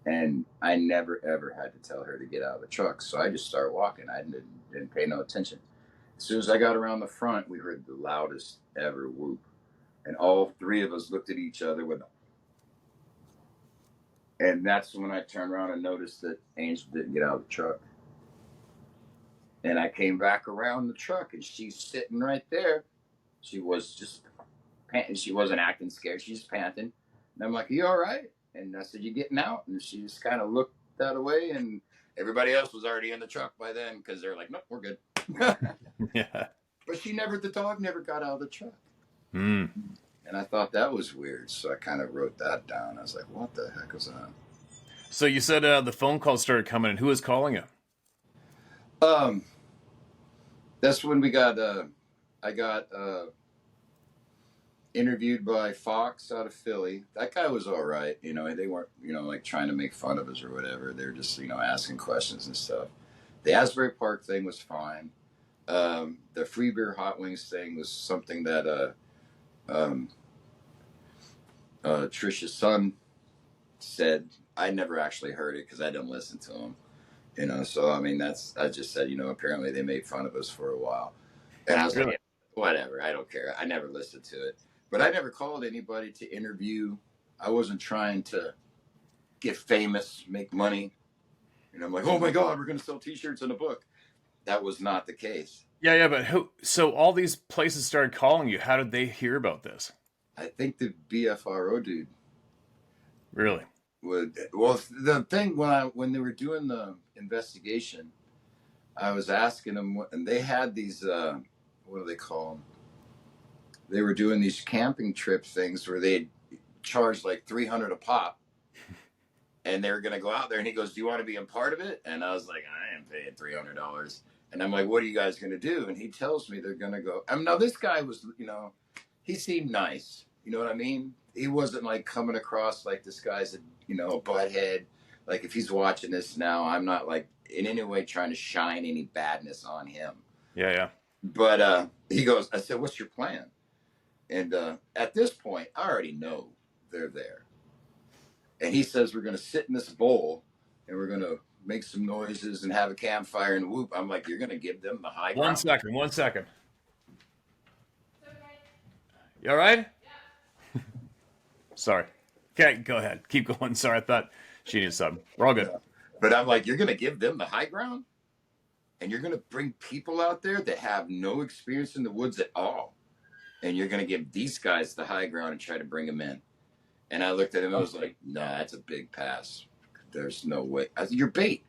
And I never, ever had to tell her to get out of the truck. So I just started walking. I didn't pay no attention. As soon as I got around the front, we heard the loudest ever whoop. And all 3 of us looked at each other and that's when I turned around and noticed that Angel didn't get out of the truck. And I came back around the truck, and she's sitting right there. She was just panting. She wasn't acting scared. She's just panting. And I'm like, you all right? And I said, you getting out? And she just kind of looked that way, and everybody else was already in the truck by then because they're like, nope, we're good. Yeah. But the dog never got out of the truck. Mm. And I thought that was weird, so I kind of wrote that down. I was like, what the heck was that? So you said the phone calls started coming in. Who was calling you? That's when I got interviewed by Fox out of Philly. That guy was all right. They weren't, like trying to make fun of us or whatever. They were just, asking questions and stuff. The Asbury Park thing was fine. The free beer hot wings thing was something that Trish's son said. I never actually heard it because I didn't listen to him. So I mean, I just said, apparently they made fun of us for a while, and I was like, whatever, I don't care. I never listened to it, but I never called anybody to interview. I wasn't trying to get famous, make money. I'm like, oh my God, we're going to sell T-shirts and a book. That was not the case. Yeah, but who? So all these places started calling you. How did they hear about this? I think the BFRO dude. Really? Well, the thing when they were doing the investigation, I was asking them, and they had these what do they call them? They were doing these camping trip things where they'd charge like $300 a pop, and they were going to go out there. And he goes, "Do you want to be a part of it?" And I was like, "I am paying $300." And I'm like, "What are you guys going to do?" And he tells me they're going to go. Now this guy was, he seemed nice. You know what I mean? He wasn't like coming across like this guy's a butthead. Like if he's watching this now, I'm not like in any way trying to shine any badness on him. Yeah. But he goes, I said, "What's your plan?" And at this point, I already know they're there. And he says, "We're going to sit in this bowl and we're going to make some noises and have a campfire and whoop." I'm like, "You're going to give them the high ground?" 1 second. Okay. You all right? Yeah. Sorry. Okay, go ahead. Keep going. Sorry, I thought she needed something. We're all good. Yeah. But I'm like, "You're going to give them the high ground? And you're going to bring people out there that have no experience in the woods at all?" and you're going to give these guys the high ground and try to bring them in. And I looked at him. I was like, "Nah, that's a big pass. There's no way. You're bait."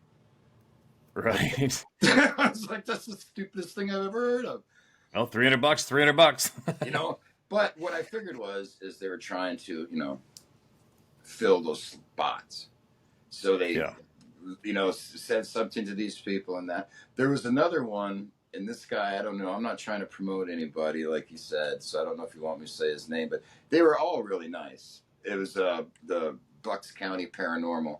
Right. I was like, "That's the stupidest thing I've ever heard of." Oh, $300, $300. You know. But what I figured is they were trying to, fill those spots. So they, said something to these people, and that there was another one. And this guy, I don't know. I'm not trying to promote anybody, like you said. So I don't know if you want me to say his name, but they were all really nice. It was the Bucks County Paranormal.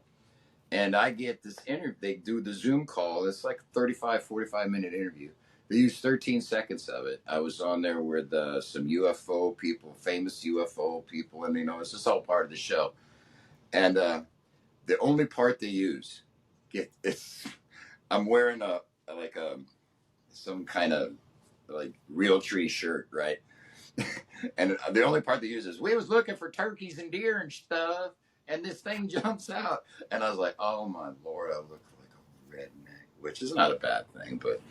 And I get this interview. They do the Zoom call. It's like a 35, 45-minute interview. They used 13 seconds of it. I was on there with some UFO people, famous UFO people, and it's just all part of the show. And the only part they use, I'm wearing some kind of like real tree shirt, right? And the only part they use is, "We was looking for turkeys and deer and stuff, and this thing jumps out." And I was like, "Oh my Lord, I look like a redneck," which is not a bad thing, but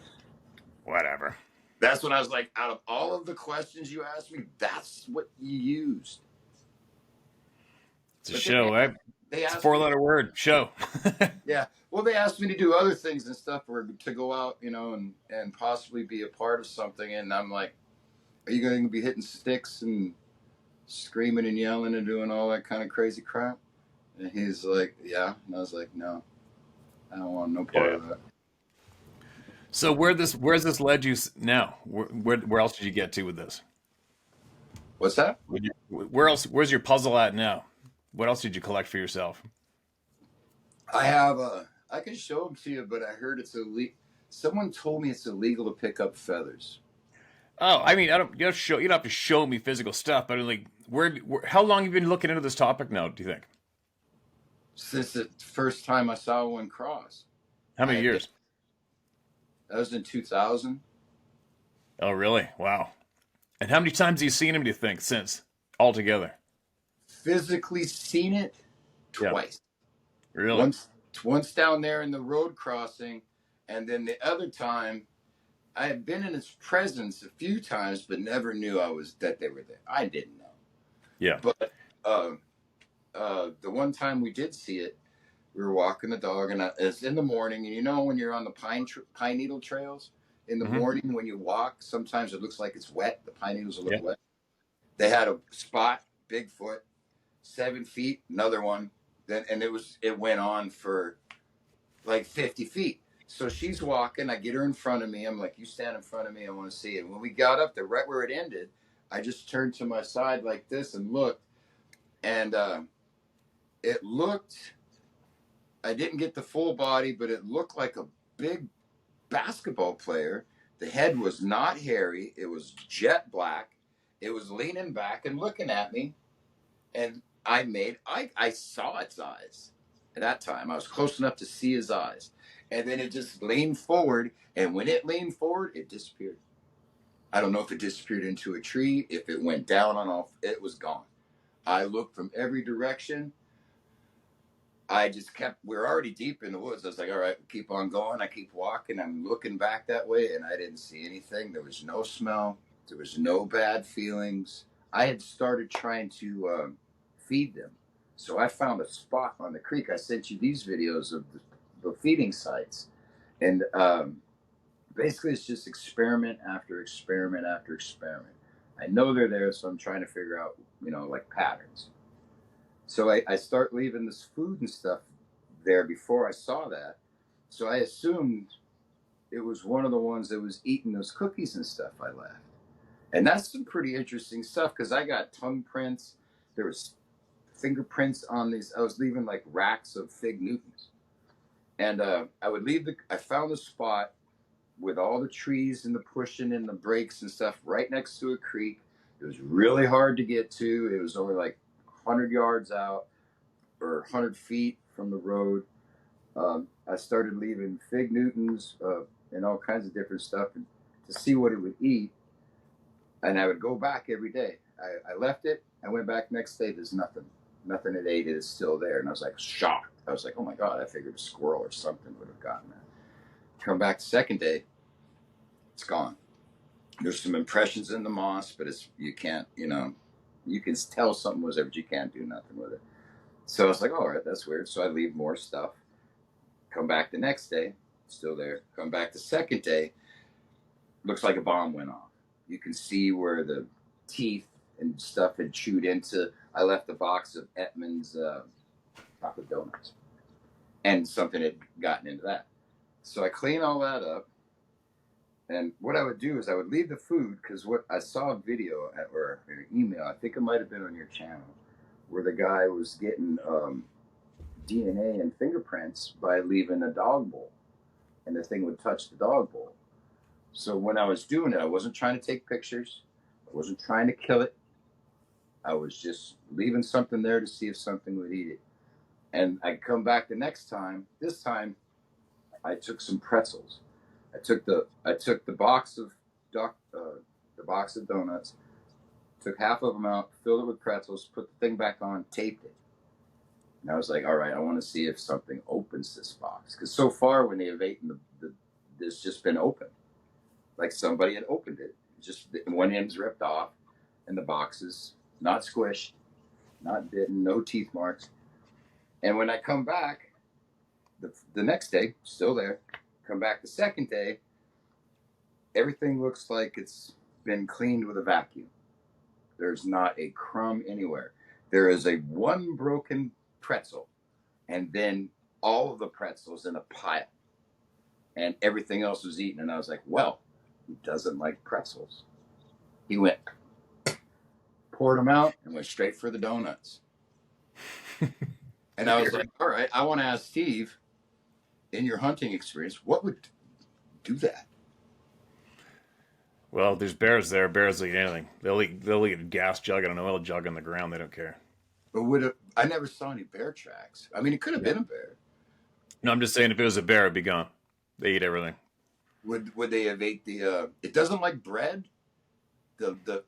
Whatever. that's when I was like, out of all of the questions you asked me, that's what you used. It's a show, right? It's a 4-letter word, show. Yeah. Well, they asked me to do other things and stuff, or to go out, and possibly be a part of something. And I'm like, "Are you going to be hitting sticks and screaming and yelling and doing all that kind of crazy crap?" And he's like, "Yeah." And I was like, "No, I don't want no part of that." So where's this led you now? Where else did you get to with this? What's that? Where's your puzzle at now? What else did you collect for yourself? I have I can show them to you, but I heard it's illegal. Someone told me it's illegal to pick up feathers. Oh, I mean, you don't have to show me physical stuff, but like, how long have you been looking into this topic now? Do you think? Since the first time I saw one cross. How many years? That was in 2000. Oh, really? Wow. And how many times have you seen him, do you think, since altogether? Physically seen it twice. Yeah. Really? Once down there in the road crossing, and then the other time, I had been in his presence a few times, but never knew that they were there. I didn't know. Yeah. But the one time we did see it, we were walking the dog, and it's in the morning. And when you're on the pine needle trails in the morning, when you walk, sometimes it looks like it's wet. The pine needles look wet. They had a spot, Bigfoot, 7 feet, another one. And it went on for like 50 feet. So she's walking. I get her in front of me. I'm like, "You stand in front of me. I want to see it." And when we got up there, right where it ended, I just turned to my side like this and looked. And it looked, I didn't get the full body, but it looked like a big basketball player. The head was not hairy. It was jet black. It was leaning back and looking at me. And I saw its eyes at that time. I was close enough to see his eyes. And then it just leaned forward. And when it leaned forward, it disappeared. I don't know if it disappeared into a tree, if it went down on off, it was gone. I looked from every direction. We're already deep in the woods. I was like, "All right, keep on going." I keep walking. I'm looking back that way, and I didn't see anything. There was no smell. There was no bad feelings. I had started trying to feed them. So I found a spot on the creek. I sent you these videos of the feeding sites. And basically it's just experiment after experiment after experiment. I know they're there, so I'm trying to figure out, like patterns. So I start leaving this food and stuff there before I saw that. So I assumed it was one of the ones that was eating those cookies and stuff I left. And that's some pretty interesting stuff, because I got tongue prints. There was fingerprints on these. I was leaving like racks of Fig Newtons. And I found a spot with all the trees and the pushing and the brakes and stuff right next to a creek. It was really hard to get to. It was only like 100 yards out, or 100 feet from the road. I started leaving Fig Newtons and all kinds of different stuff to see what it would eat. And I would go back every day. I left it. I went back next day. There's nothing. Nothing it ate. It is still there. And I was like shocked. I was like, "Oh my God," I figured a squirrel or something would have gotten that. Come back the second day, it's gone. There's some impressions in the moss, but you can't, you can tell something was there, but you can't do nothing with it. So I was like, all right, that's weird. So I leave more stuff. Come back the next day, still there. Come back the second day, looks like a bomb went off. You can see where the teeth and stuff had chewed into. I left a box of Etman's chocolate donuts, and something had gotten into that. So I clean all that up. And what I would do is I would leave the food, because what I saw a video or an email, I think it might have been on your channel, where the guy was getting DNA and fingerprints by leaving a dog bowl, and the thing would touch the dog bowl. So when I was doing it, I wasn't trying to take pictures. I wasn't trying to kill it. I was just leaving something there to see if something would eat it. And I come back the next time. This time, I took some pretzels. I took the box of the box of donuts, took half of them out, filled it with pretzels, put the thing back on, taped it. And I was like, all right, I want to see if something opens this box. Because so far, when they have eaten, there's just been open. Like somebody had opened it. Just one end's ripped off, and the box is not squished, not bitten, no teeth marks. And when I come back, the next day, still there. Come back the second day, everything looks like it's been cleaned with a vacuum. There's not a crumb anywhere. There is a one broken pretzel, and then all of the pretzels in a pile, and everything else was eaten. And I was like, well, he doesn't like pretzels. He went, poured them out, and went straight for the donuts. And I was like, all right, I want to ask Steve, in your hunting experience, what would do that? Well, there's bears there. Bears will eat anything. They'll eat a gas jug and an oil jug on the ground. They don't care. But I never saw any bear tracks. I mean, it could have been a bear. No, I'm just saying if it was a bear, it'd be gone. They eat everything. Would they have ate the? It doesn't like bread. The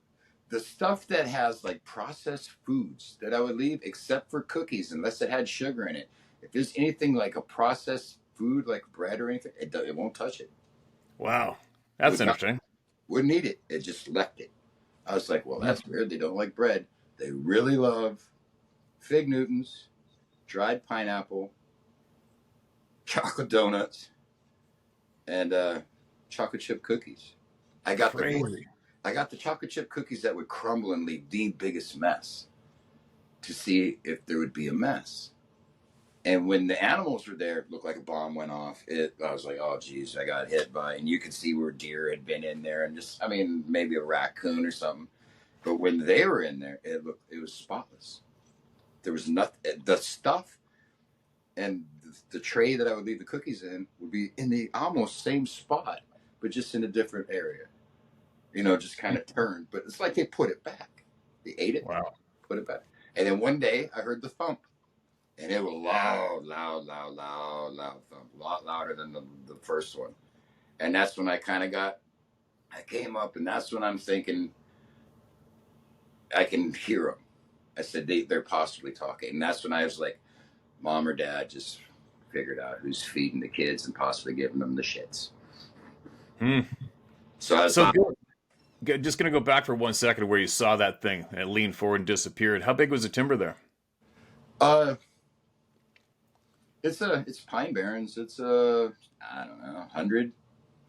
stuff that has like processed foods that I would leave, except for cookies, unless it had sugar in it. If there's anything like a processed food, like bread or anything, it won't touch it. Wow, that's Would not, interesting. wouldn't eat it. It just left it. I was like, well, that's weird. They don't like bread. They really love fig Newtons, dried pineapple, chocolate donuts, and chocolate chip cookies. I got the chocolate chip cookies that would crumble and leave the biggest mess, to see if there would be a mess. And when the animals were there, it looked like a bomb went off. I was like, oh, geez, I got hit by. And you could see where deer had been in there, and just, I mean, maybe a raccoon or something. But when they were in there, it was spotless. There was nothing. The stuff and the tray that I would leave the cookies in would be in the almost same spot, but just in a different area. Just kind of turned. But it's like they put it back. They ate it, Wow. put it back. And then one day I heard the thump. And it was loud thump. A lot louder than the first one. And that's when I came up, and that's when I'm thinking, I can hear them. I said, they're possibly talking. And that's when I was like, mom or dad just figured out who's feeding the kids and possibly giving them the shits. So I was just going to go back for 1 second where you saw that thing and it leaned forward and disappeared. How big was the timber there? It's pine barrens. It's I don't know, 100,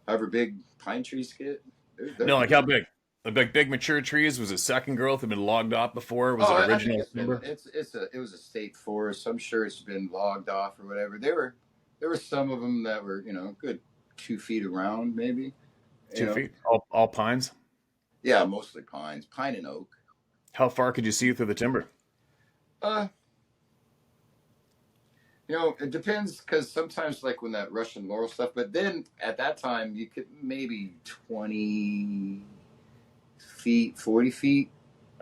however big pine trees get. No, like how big? Like big mature trees? Was it second growth? Had been logged off before? Was it original timber? It was a state forest. I'm sure it's been logged off or whatever. There were some of them that were good 2 feet around, maybe 2 feet? All pines? Yeah, mostly pines, pine and oak. How far could you see through the timber? It depends, because sometimes, like when that Russian laurel stuff, but then at that time you could maybe 20 feet, 40 feet.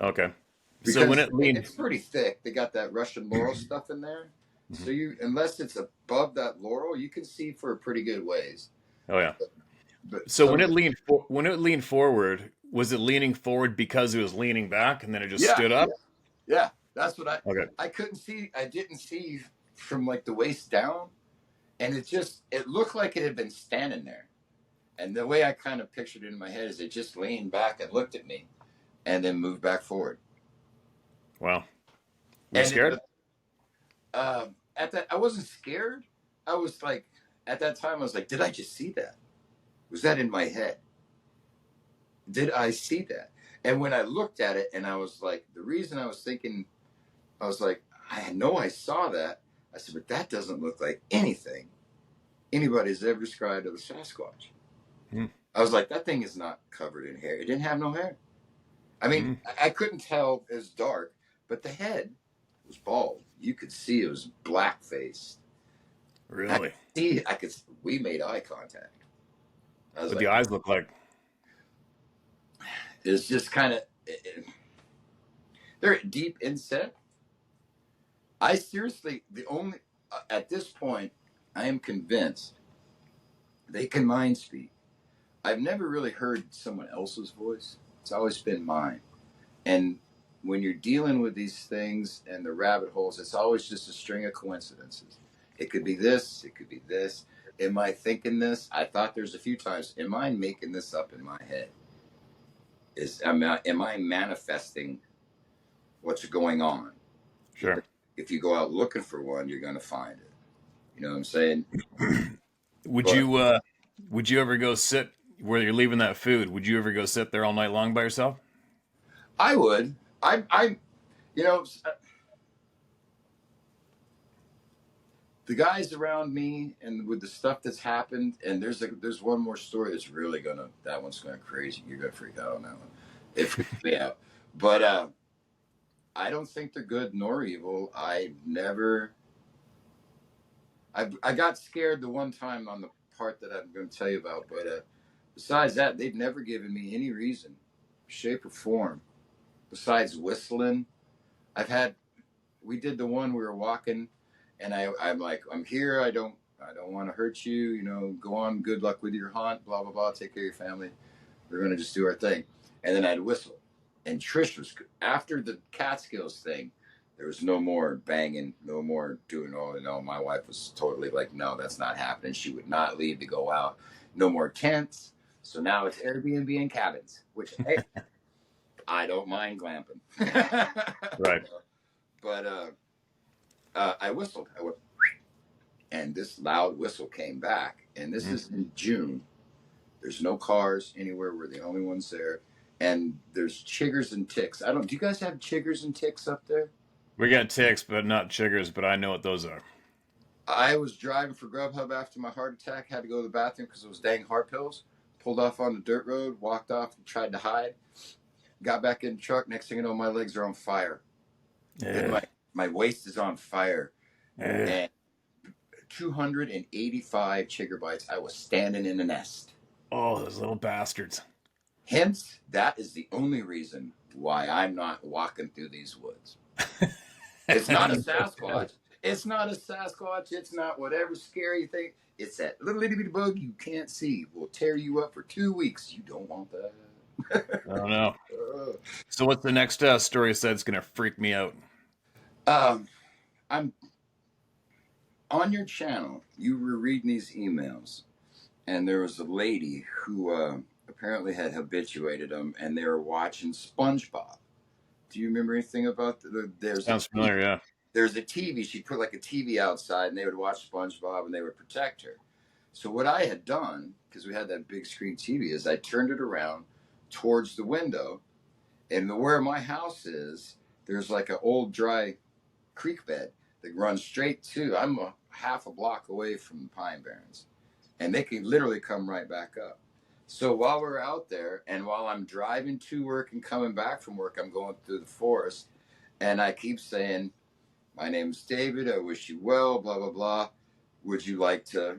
Okay. Because so when it leaned, it's pretty thick. They got that Russian laurel stuff in there. So unless it's above that laurel, you can see for a pretty good ways. Oh yeah. But so when it leaned forward, was it leaning forward because it was leaning back and then it just stood up? Yeah, that's what Okay. I couldn't see. I didn't see from like the waist down, and it looked like it had been standing there. And the way I kind of pictured it in my head is it just leaned back and looked at me and then moved back forward. Wow. Were you And scared? at that, I wasn't scared. I was like, at that time, I was like, did I just see that? Was that in my head? Did I see that? And when I looked at it, and I was like, the reason I was thinking, I was like, I know I saw that. I said, but that doesn't look like anything anybody's ever described of a Sasquatch. I was like, that thing is not covered in hair. It didn't have no hair. I mean, I couldn't tell it was dark, but the head was bald. You could see it was black faced. Really? We made eye contact. I was What like, the eyes look like? it's just kind of, they're deep inset. I seriously, at this point, I am convinced they can mind speak. I've never really heard someone else's voice. It's always been mine. And when you're dealing with these things and the rabbit holes, it's always just a string of coincidences. It could be this, it could be this. Am I thinking this? I thought there's a few times, am I making this up in my head? Am I manifesting what's going on? Sure. If you go out looking for one, you're going to find it. You know what I'm saying? Would you ever go sit where you're leaving that food? Would you ever go sit there all night long by yourself? I would. You know, the guys around me and with the stuff that's happened, and there's one more story that's really that one's going crazy. You're going to freak out on that one. It freaks me out. But I don't think they're good nor evil. I got scared the one time on the part that I'm going to tell you about, but besides that, they've never given me any reason, shape or form, besides whistling. We did the one we were walking, and I'm like, I'm here. I don't want to hurt you. You know, go on. Good luck with your hunt. Blah blah blah. Take care of your family. We're gonna just do our thing. And then I'd whistle. And Trish was after the Catskills thing. There was no more banging, no more doing all. You know, my wife was totally like, no, that's not happening. She would not leave to go out. No more tents. So now it's Airbnb and cabins, which hey, I don't mind glamping. Right. But I whistled. I went, and this loud whistle came back. And this is in June. There's no cars anywhere. We're the only ones there. And there's chiggers and ticks. Do you guys have chiggers and ticks up there? We got ticks, but not chiggers, but I know what those are. I was driving for Grubhub after my heart attack. Had to go to the bathroom because it was dang heart pills. Pulled off on the dirt road, walked off and tried to hide. Got back in the truck. Next thing you know, my legs are on fire. And my waist is on fire. And 285 chigger bites. I was standing in a nest. Oh, those little bastards. Hence, that is the only reason why I'm not walking through these woods. It's not a Sasquatch. It's not a Sasquatch. It's not whatever scary thing. It's that little itty bitty bug you can't see. Will tear you up for 2 weeks. You don't want that. I don't know. So what's the next story said it's going to freak me out? I'm on your channel. You were reading these emails, and there was a lady who apparently had habituated them, and they were watching SpongeBob. Do you remember anything about Sounds familiar, yeah. There's a TV. She put like a TV outside, and they would watch SpongeBob, and they would protect her. So what I had done, because we had that big screen TV, is I turned it around towards the window, and where my house is, there's like an old dry creek bed that runs straight to. I'm half a block away from the Pine Barrens, and they can literally come right back up. So while we're out there, and while I'm driving to work and coming back from work, I'm going through the forest, and I keep saying, my name's David, I wish you well, blah, blah, blah. Would you like to,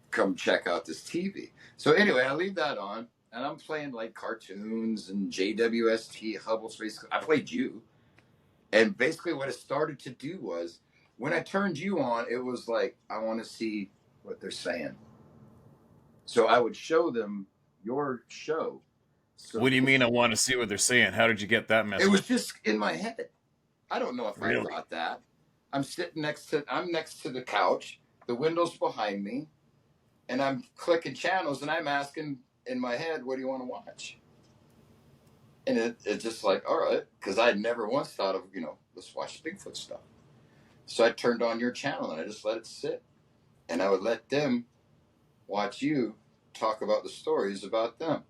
come check out this TV? So anyway, I leave that on, and I'm playing like cartoons and JWST, Hubble Space. I played you. And basically what it started to do was, when I turned you on, it was like, I want to see what they're saying. So I would show them your show. So What do you mean I want to see what they're saying? How did you get that message? it was just in my head. I don't know if Really? I thought that. I'm next to the couch. The window's behind me. And I'm clicking channels, and I'm asking in my head, what do you want to watch? And it's just like, all right, because I had never once thought of, let's watch Bigfoot stuff. So I turned on your channel, and I just let it sit. And I would let them watch you talk about the stories about them.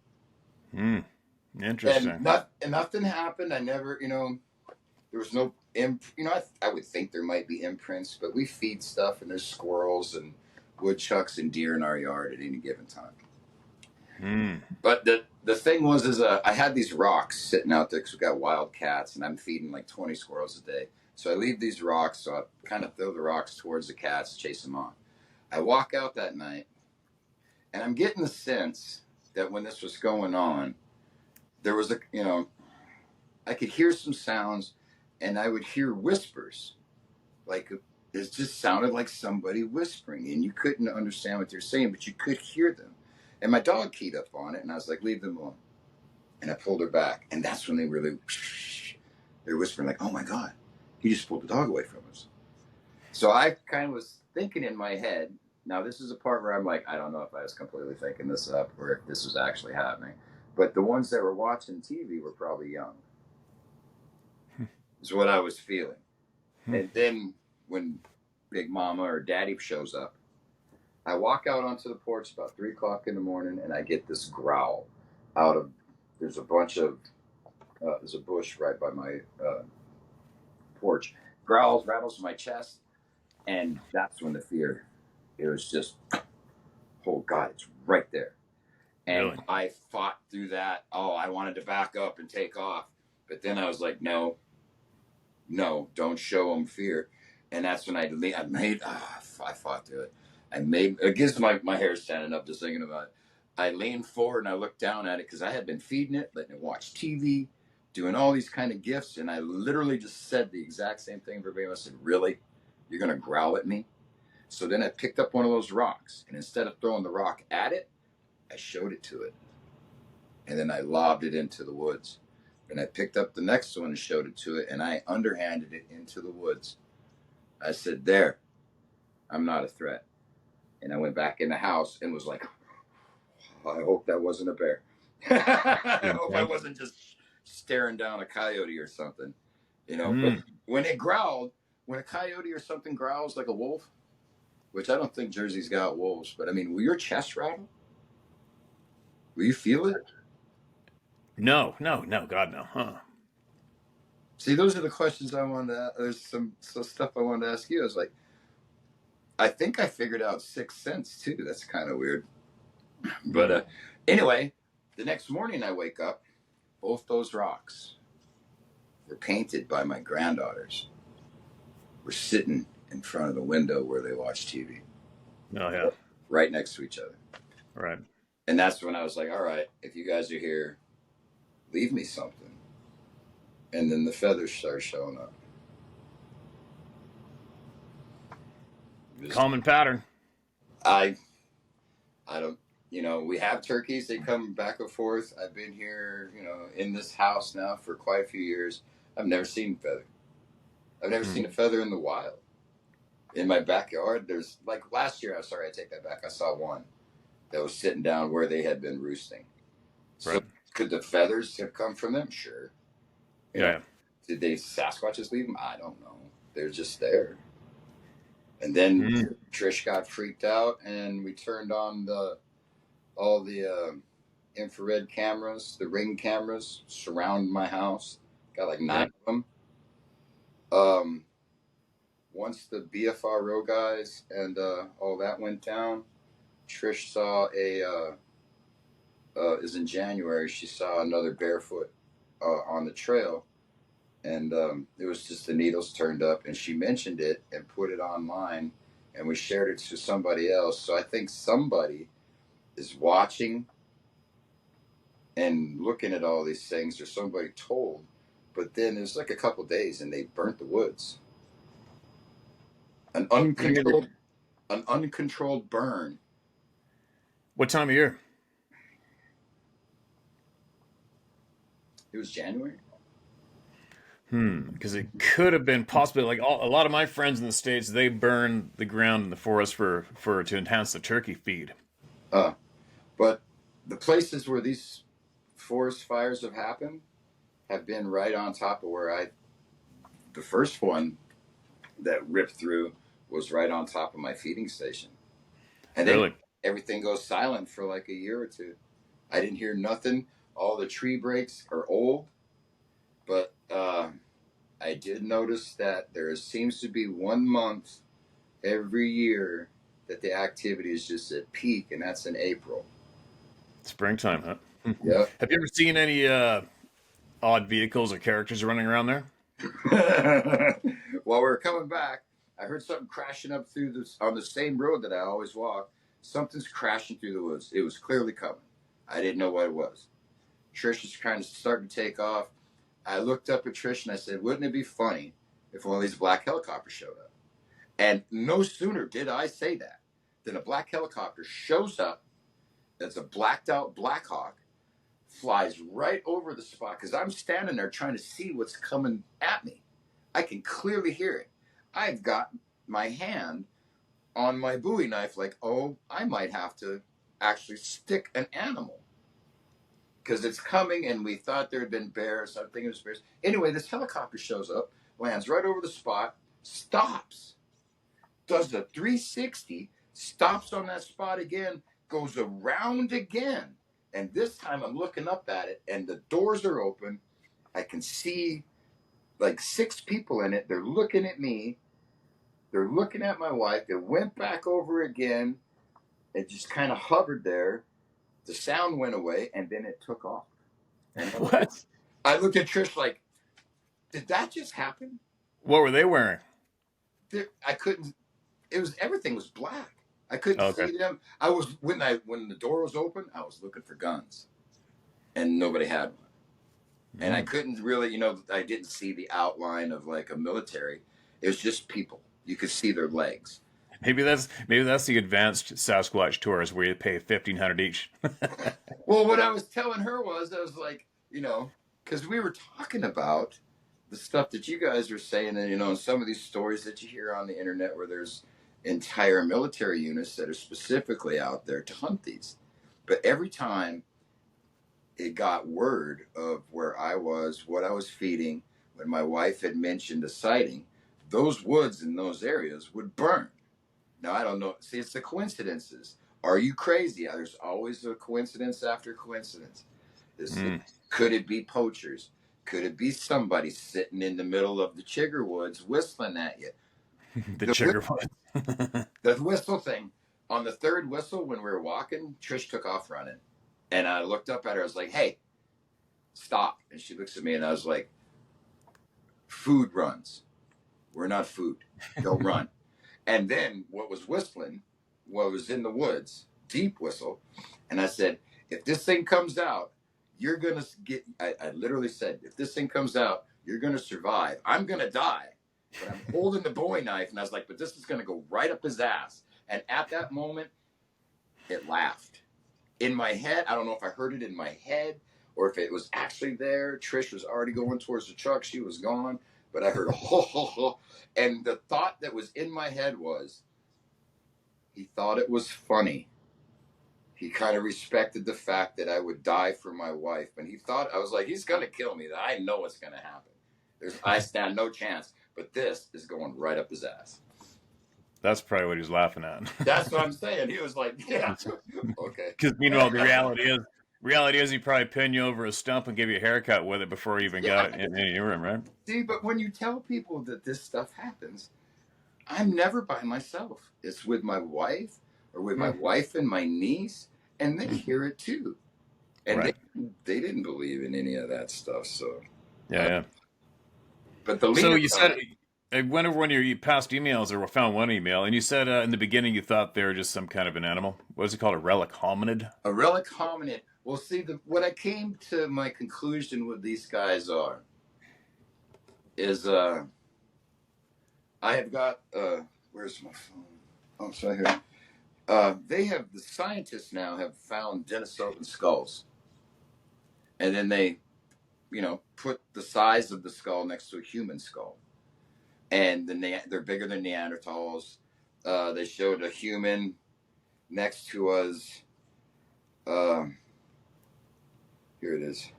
Interesting. And nothing happened. I never, there was no I would think there might be imprints, but we feed stuff, and there's squirrels and woodchucks and deer in our yard at any given time. But the thing was I had these rocks sitting out there because we got wild cats, and I'm feeding like 20 squirrels a day. So I leave these rocks, so I kind of throw the rocks towards the cats, chase them on. I walk out that night, and I'm getting the sense that when this was going on, there was I could hear some sounds, and I would hear whispers. Like, it just sounded like somebody whispering, and you couldn't understand what they're saying, but you could hear them. And my dog keyed up on it, and I was like, leave them alone. And I pulled her back, and that's when they're whispering like, oh my God, he just pulled the dog away from us. So I kind of was thinking in my head, now this is a part where I'm like, I don't know if I was completely thinking this up or if this was actually happening. But the ones that were watching TV were probably young. Is what I was feeling. And then when Big Mama or Daddy shows up, I walk out onto the porch about 3 o'clock in the morning, and I get this growl out of, there's a bush right by my porch. Growls, rattles in my chest, and that's when the fear, it was just, oh God, it's right there. And really? I fought through that. Oh, I wanted to back up and take off. But then I was like, no, don't show them fear. And that's when I fought through it. It gives my hair standing up just thinking about it. I leaned forward and I looked down at it because I had been feeding it, letting it watch TV, doing all these kind of gifts. And I literally just said the exact same thing verbatim. I said, really? You're going to growl at me? So then I picked up one of those rocks, and instead of throwing the rock at it, I showed it to it. And then I lobbed it into the woods. And I picked up the next one and showed it to it, and I underhanded it into the woods. I said, there, I'm not a threat. And I went back in the house and was like, I hope that wasn't a bear. I hope I wasn't just staring down a coyote or something. But when it growled, when a coyote or something growls like a wolf, which I don't think Jersey's got wolves, but I mean, will your chest rattle? Will you feel it? No, God, no. Huh. See, those are the questions I wanted to ask. There's some stuff I wanted to ask you. I was like, I think I figured out sixth sense, too. That's kind of weird. But anyway, the next morning I wake up, both those rocks were painted by my granddaughters. We're sitting in front of the window where they watch TV. Oh, yeah. Right next to each other. Right. And that's when I was like, all right, if you guys are here, leave me something. And then the feathers start showing up. Common pattern. I don't, we have turkeys. They come back and forth. I've been here, in this house now for quite a few years. I've never seen a feather. I've never seen a feather in the wild. In my backyard, there's, like last year, I take that back. I saw one that was sitting down where they had been roosting. So right. Could the feathers have come from them? Sure. Yeah. Did they Sasquatches leave them? I don't know. They're just there. And then Trish got freaked out, and we turned on all the infrared cameras, the Ring cameras surround my house. Got like 9 of them. Once the BFRO guys and all that went down, Trish saw is in January. She saw another barefoot on the trail, and it was just the needles turned up, and she mentioned it and put it online, and we shared it to somebody else. So I think somebody is watching and looking at all these things, or somebody told. But then it was like a couple days, and they burnt the woods. An uncontrolled burn. What time of year? It was January. Because it could have been possibly like a lot of my friends in the States, they burn the ground in the forest for to enhance the turkey feed. Uh, but the places where these forest fires have happened have been right on top of where the first one that ripped through was right on top of my feeding station. And then Really? everything goes silent for like a year or two. I didn't hear nothing. All the tree breaks are old, but I did notice that there seems to be 1 month every year that the activity is just at peak, and that's in April. Springtime, huh? Yep. Have you ever seen any odd vehicles or characters running around there? While we were coming back, I heard something crashing up through this on the same road that I always walk. Something's crashing through the woods. It was clearly coming. I didn't know what it was. Trish is kind of starting to take off. I looked up at Trish and I said, "Wouldn't it be funny if one of these black helicopters showed up?" And no sooner did I say that than a black helicopter shows up. That's a blacked out Black Hawk, flies right over the spot because I'm standing there trying to see what's coming at me. I can clearly hear it. I've got my hand on my Bowie knife, like, oh, I might have to actually stick an animal because it's coming, and we thought there had been bears. I'm thinking it was bears. Anyway, this helicopter shows up, lands right over the spot, stops, does a 360, stops on that spot again, goes around again. And this time I'm looking up at it, and the doors are open. I can see like 6 people in it. They're looking at me. They're looking at my wife. It went back over again. It just kind of hovered there. The sound went away, and then it took off. And What? I looked at Trish like, did that just happen? What were they wearing? I couldn't. It was everything was black. I couldn't Okay. see them. I was when the door was open, I was looking for guns, and nobody had one. And I couldn't really, I didn't see the outline of like a military. It was just people. You could see their legs. Maybe that's the advanced Sasquatch tours where you pay 1,500 each. Well, what I was telling her was, I was like, because we were talking about the stuff that you guys were saying, and some of these stories that you hear on the internet where there's entire military units that are specifically out there to hunt these. But every time it got word of where I was, what I was feeding, when my wife had mentioned a sighting, those woods in those areas would burn. Now, I don't know. See, it's the coincidences. Are you crazy? There's always a coincidence after coincidence. Could it be poachers? Could it be somebody sitting in the middle of the chigger woods whistling at you? The The, chigger one. the whistle thing, on the third whistle when we were walking, Trish took off running. And I looked up at her. I was like, hey, stop. And she looks at me and I was like, food runs. We're not food. Don't run. And then what was whistling, what was in the woods, deep whistle. And I said, if this thing comes out, you're going to get, I literally said, if this thing comes out, you're going to survive. I'm going to die. But I'm holding the Bowie knife. And I was like, but this is going to go right up his ass. And at that moment, it laughed. In my head, I don't know if I heard it in my head or if it was actually there. Trish was already going towards the truck. She was gone. But I heard a ho, ho, ho. And the thought that was in my head was, he thought it was funny. He kind of respected the fact that I would die for my wife. And he thought, I was like, he's going to kill me. I know what's going to happen. I stand no chance. But this is going right up his ass. That's probably what he's laughing at. That's what I'm saying. He was like, yeah, okay. Because meanwhile, the reality is he probably pinned you over a stump and gave you a haircut with it before you even got it in your room, right? See, but when you tell people that this stuff happens, I'm never by myself. It's with my wife or with my wife and my niece, and they hear it too. And Right. they didn't believe in any of that stuff. So Yeah. but the So leader, you said I went over one of your past emails, or found one email, and you said in the beginning you thought they were just some kind of an animal. What is it called? A relic hominid? a relic hominid. Well, see, what I came to my conclusion with these guys is I have got where's my phone? Oh, it's right here. The scientists now have found Denisovan skulls, and then they, put the size of the skull next to a human skull, and they're bigger than Neanderthals. They showed a human next to us Here it is.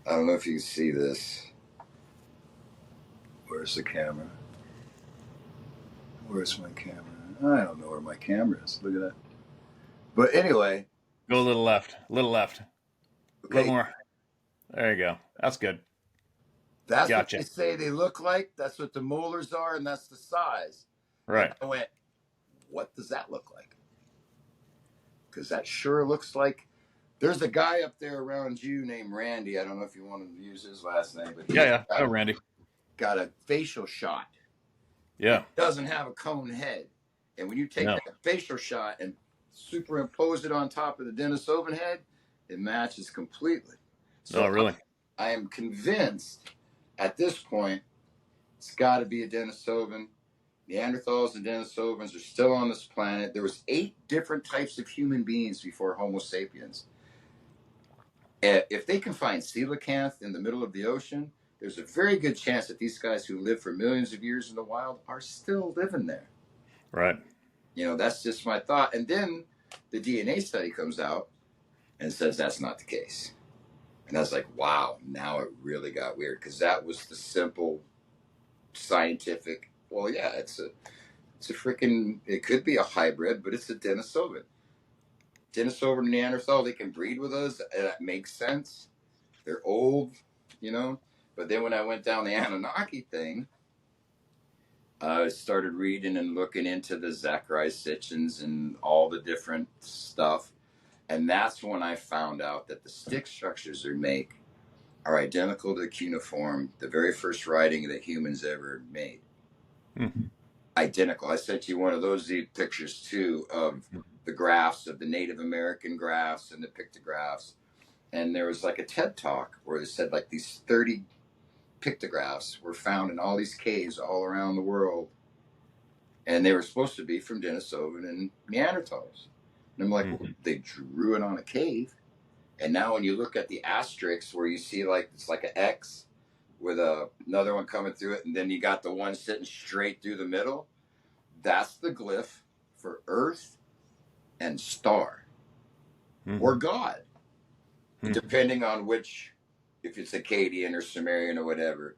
I don't know if you can see this. Where's the camera? Where's my camera? I don't know where my camera is. Look at that. But anyway. Go a little left. A little left. A Okay. little more. There you go. That's good. That's Gotcha. what they say they look like. That's what the molars are, and that's the size. Right. And I went, what does that look like? Because that sure looks like. There's a guy up there around you named Randy. I don't know if you want to use his last name, but Yeah. Oh, Randy. Got a facial shot. Yeah. It doesn't have a cone head. And when you take that facial shot and superimpose it on top of the Denisovan head, it matches completely. So really? I am convinced at this point it's got to be a Denisovan. Neanderthals and Denisovans are still on this planet. There was 8 different types of human beings before Homo sapiens. If they can find coelacanth in the middle of the ocean, there's a very good chance that these guys who lived for millions of years in the wild are still living there. Right. You know, that's just my thought. And then the DNA study comes out and says that's not the case. And I was like, wow, now it really got weird, because that was the simple scientific, well, yeah, it's a freaking, it could be a hybrid, but it's a Denisovan. Denisovan Neanderthal, they can breed with us. That makes sense. They're old, you know. But then when I went down the Anunnaki thing, I started reading and looking into the Zachariah Sitchins and all the different stuff. And that's when I found out that the stick structures they make are identical to cuneiform, the very first writing that humans ever made. Mm-hmm. Identical. I sent you one of those pictures too of the graphs, of the Native American graphs and the pictographs. And there was like a TED talk where they said like these 30 pictographs were found in all these caves all around the world. And they were supposed to be from Denisovan and Neanderthals. And I'm like, well, they drew it on a cave. And now when you look at the asterisks where you see like, it's like an X with another one coming through it, and then you got the one sitting straight through the middle, that's the glyph for Earth and star or God, depending on which, if it's Akkadian or Sumerian or whatever.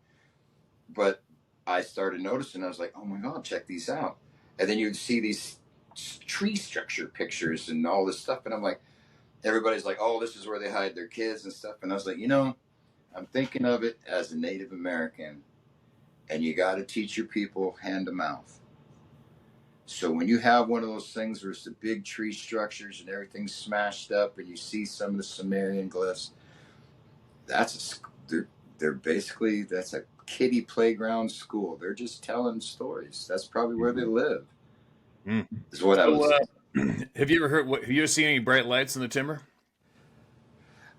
But I started noticing, I was like, oh my God, check these out. And then you'd see these tree structure pictures and all this stuff. And I'm like, everybody's like, oh, this is where they hide their kids and stuff. And I was like, you know, I'm thinking of it as a Native American, and you got to teach your people hand to mouth. So when you have one of those things where it's the big tree structures and everything's smashed up, and you see some of the Sumerian glyphs, they're basically, that's a kiddie playground school. They're just telling stories. That's probably where they live. Is what I was. Have you ever seen any bright lights in the timber?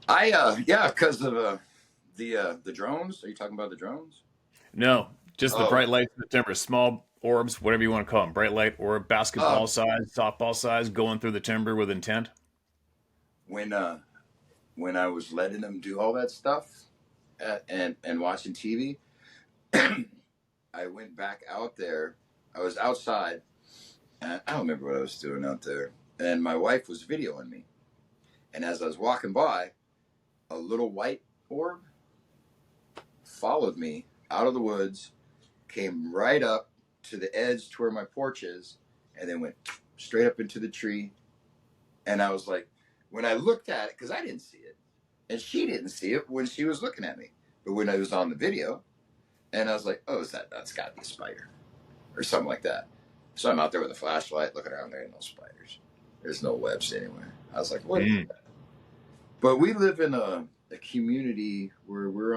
Yeah, because of the drones. Are you talking about the drones? No, just the bright lights in the timber, small orbs, whatever you want to call them, bright light orb, basketball size, softball size, going through the timber with intent. When I was letting them do all that stuff and watching TV, I went back out there. I was outside, and I don't remember what I was doing out there. And my wife was videoing me. And as I was walking by, a little white orb followed me out of the woods, came right up to the edge to where my porch is, and then went straight up into the tree. And I was like, when I looked at it, because I didn't see it, and she didn't see it when she was looking at me, but when I was on the video, and I was like, oh, that's got to be a spider or something like that. So I'm out there with a flashlight looking around, there ain't no spiders. There's no webs anywhere. I was like, what is that? But we live in a community where we're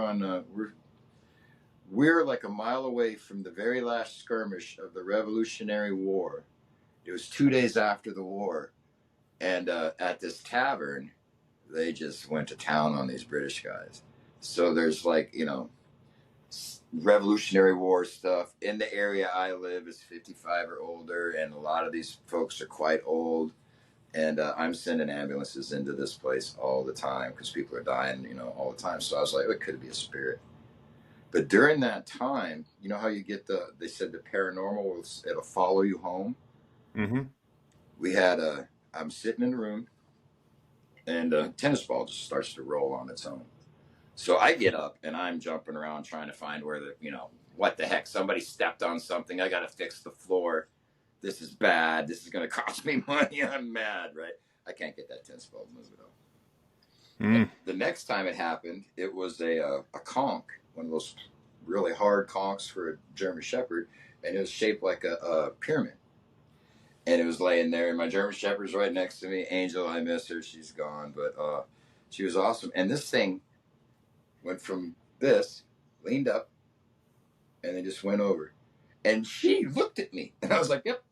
like a mile away from the very last skirmish of the Revolutionary War. It was 2 days after the war. And at this tavern, they just went to town on these British guys. So there's like, you know, Revolutionary War stuff. In the area I live is 55 or older, and a lot of these folks are quite old. And I'm sending ambulances into this place all the time because people are dying, you know, all the time. So I was like, oh, it could be a spirit. But during that time, you know how you get they said the paranormal, it'll follow you home. I'm sitting in the room, and a tennis ball just starts to roll on its own. So I get up and I'm jumping around trying to find where what the heck? Somebody stepped on something. I got to fix the floor. This is bad. This is going to cost me money. I'm mad, right? I can't get that tennis ball to move at all. The next time it happened, it was a conch, one of those really hard conchs for a German Shepherd, and it was shaped like a pyramid. And it was laying there, and my German Shepherd's right next to me. Angel, I miss her. She's gone, but she was awesome. And this thing went from this, leaned up, and then just went over. And she looked at me, and I was like, yep,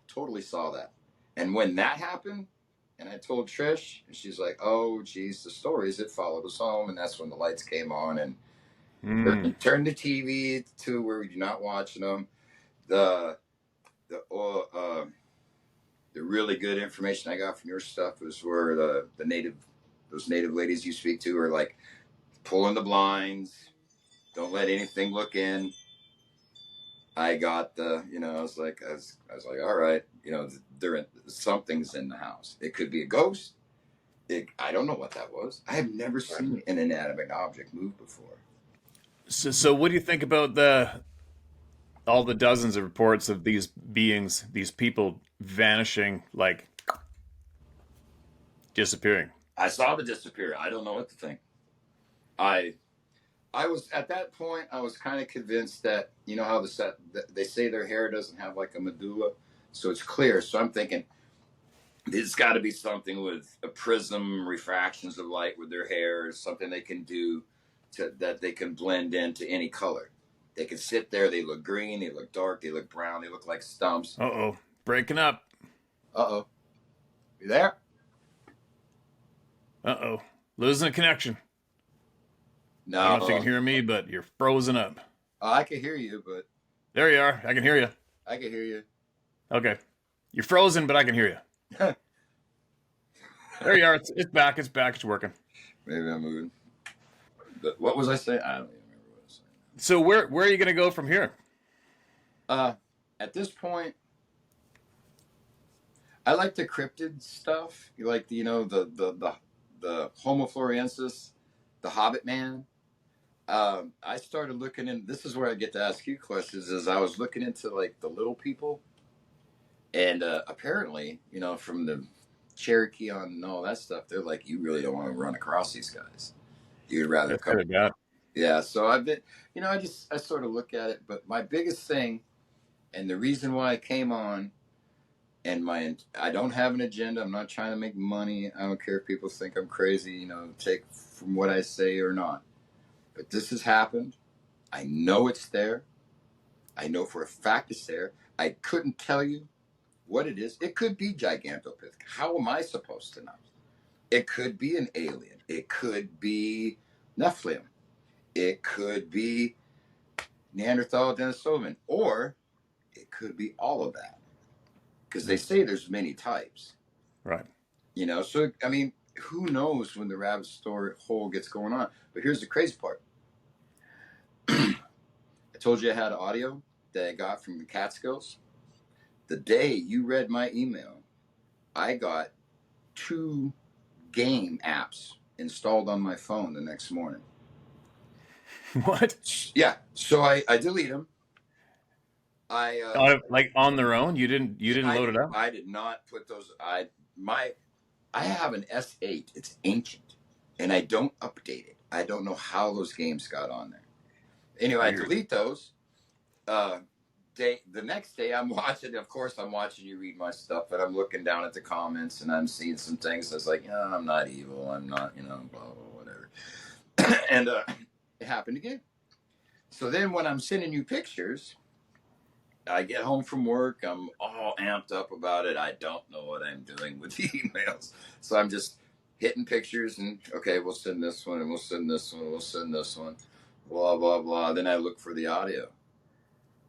totally saw that. And when that happened, and I told Trish, and she's like, oh, geez, the stories that followed us home. And that's when the lights came on and turned the TV to where you're not watching them. The really good information I got from your stuff was where those native ladies you speak to are like pulling the blinds, don't let anything look in. I got I was like, all right, something's in the house. It could be a ghost. I don't know what that was. I have never seen an inanimate object move before. So what do you think about all the dozens of reports of these beings, these people vanishing, like disappearing? I saw the disappear. I don't know what to think. I was at that point. I was kind of convinced that how they say their hair doesn't have like a medulla, so it's clear. So I'm thinking there's got to be something with a prism, refractions of light with their hair, or something they can do that they can blend into any color. They can sit there. They look green. They look dark. They look brown. They look like stumps. Uh-oh. Breaking up. Uh-oh. You there? Uh-oh. Losing a connection. No. I don't know if you can hear me, but you're frozen up. I can hear you, but... There you are. I can hear you. I can hear you. Okay. You're frozen, but I can hear you. There you are. It's back. It's back. It's working. Maybe I'm moving. But what was I saying? I don't even remember what I was saying. So where are you going to go from here? At this point, I like the cryptid stuff. You like the Homo floresiensis, the Hobbit man. I started looking in. This is where I get to ask you questions. Is I was looking into like the little people, and apparently, from the Cherokee on and all that stuff, they're like, you really don't want to run across these guys. You'd rather come. Yeah. So I've been, I sort of look at it. But my biggest thing, and the reason why I came on, I don't have an agenda. I'm not trying to make money. I don't care if people think I'm crazy. Take from what I say or not. But this has happened. I know it's there. I know for a fact it's there. I couldn't tell you what it is. It could be Gigantopithecus. How am I supposed to know? It could be an alien. It could be Nephilim. It could be Neanderthal, Denisovan. Or it could be all of that. Because they say there's many types. Right. So, I mean, who knows when the rabbit hole gets going on. But here's the crazy part. I told you I had audio that I got from the Catskills. The day you read my email, I got 2 game apps installed on my phone the next morning. What? Yeah. So I delete them. Like on their own? You didn't load it up? I did not put those. I have an S8. It's ancient, and I don't update it. I don't know how those games got on there. Anyway, I delete those. The next day, I'm watching. Of course, I'm watching you read my stuff, and I'm looking down at the comments, and I'm seeing some things. I was like, I'm not evil. I'm not, blah blah whatever. And it happened again. So then, when I'm sending you pictures, I get home from work. I'm all amped up about it. I don't know what I'm doing with the emails, so I'm just hitting pictures and okay, we'll send this one, and we'll send this one, we'll send this one, blah blah blah. Then I look for the audio.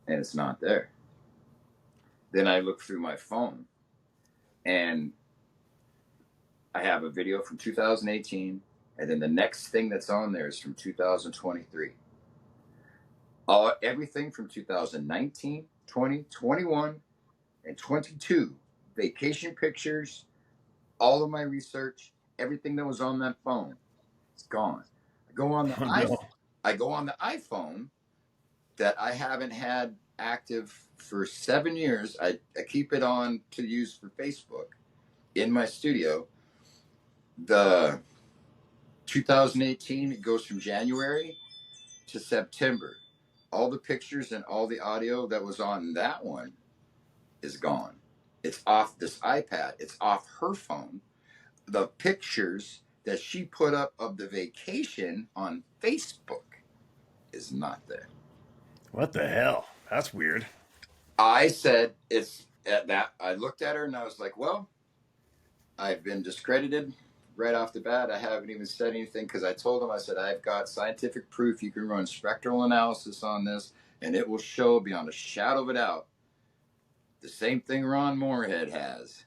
And it's not there. Then I look through my phone, and I have a video from 2018, and then the next thing that's on there is from 2023. Everything from 2019, 20, 21, and 22 vacation pictures, all of my research, everything that was on that phone, it's gone. I go on the Oh, no. I go on the iPhone that I haven't had active for 7 years. I keep it on to use for Facebook in my studio. The 2018, it goes from January to September. All the pictures and all the audio that was on that one is gone. It's off this iPad. It's off her phone. The pictures that she put up of the vacation on Facebook is not there. What the hell? That's weird. I said it's at that. I looked at her and I was like, well, I've been discredited right off the bat. I haven't even said anything because I told him, I said, I've got scientific proof. You can run spectral analysis on this and it will show beyond a shadow of a doubt the same thing Ron Moorhead has.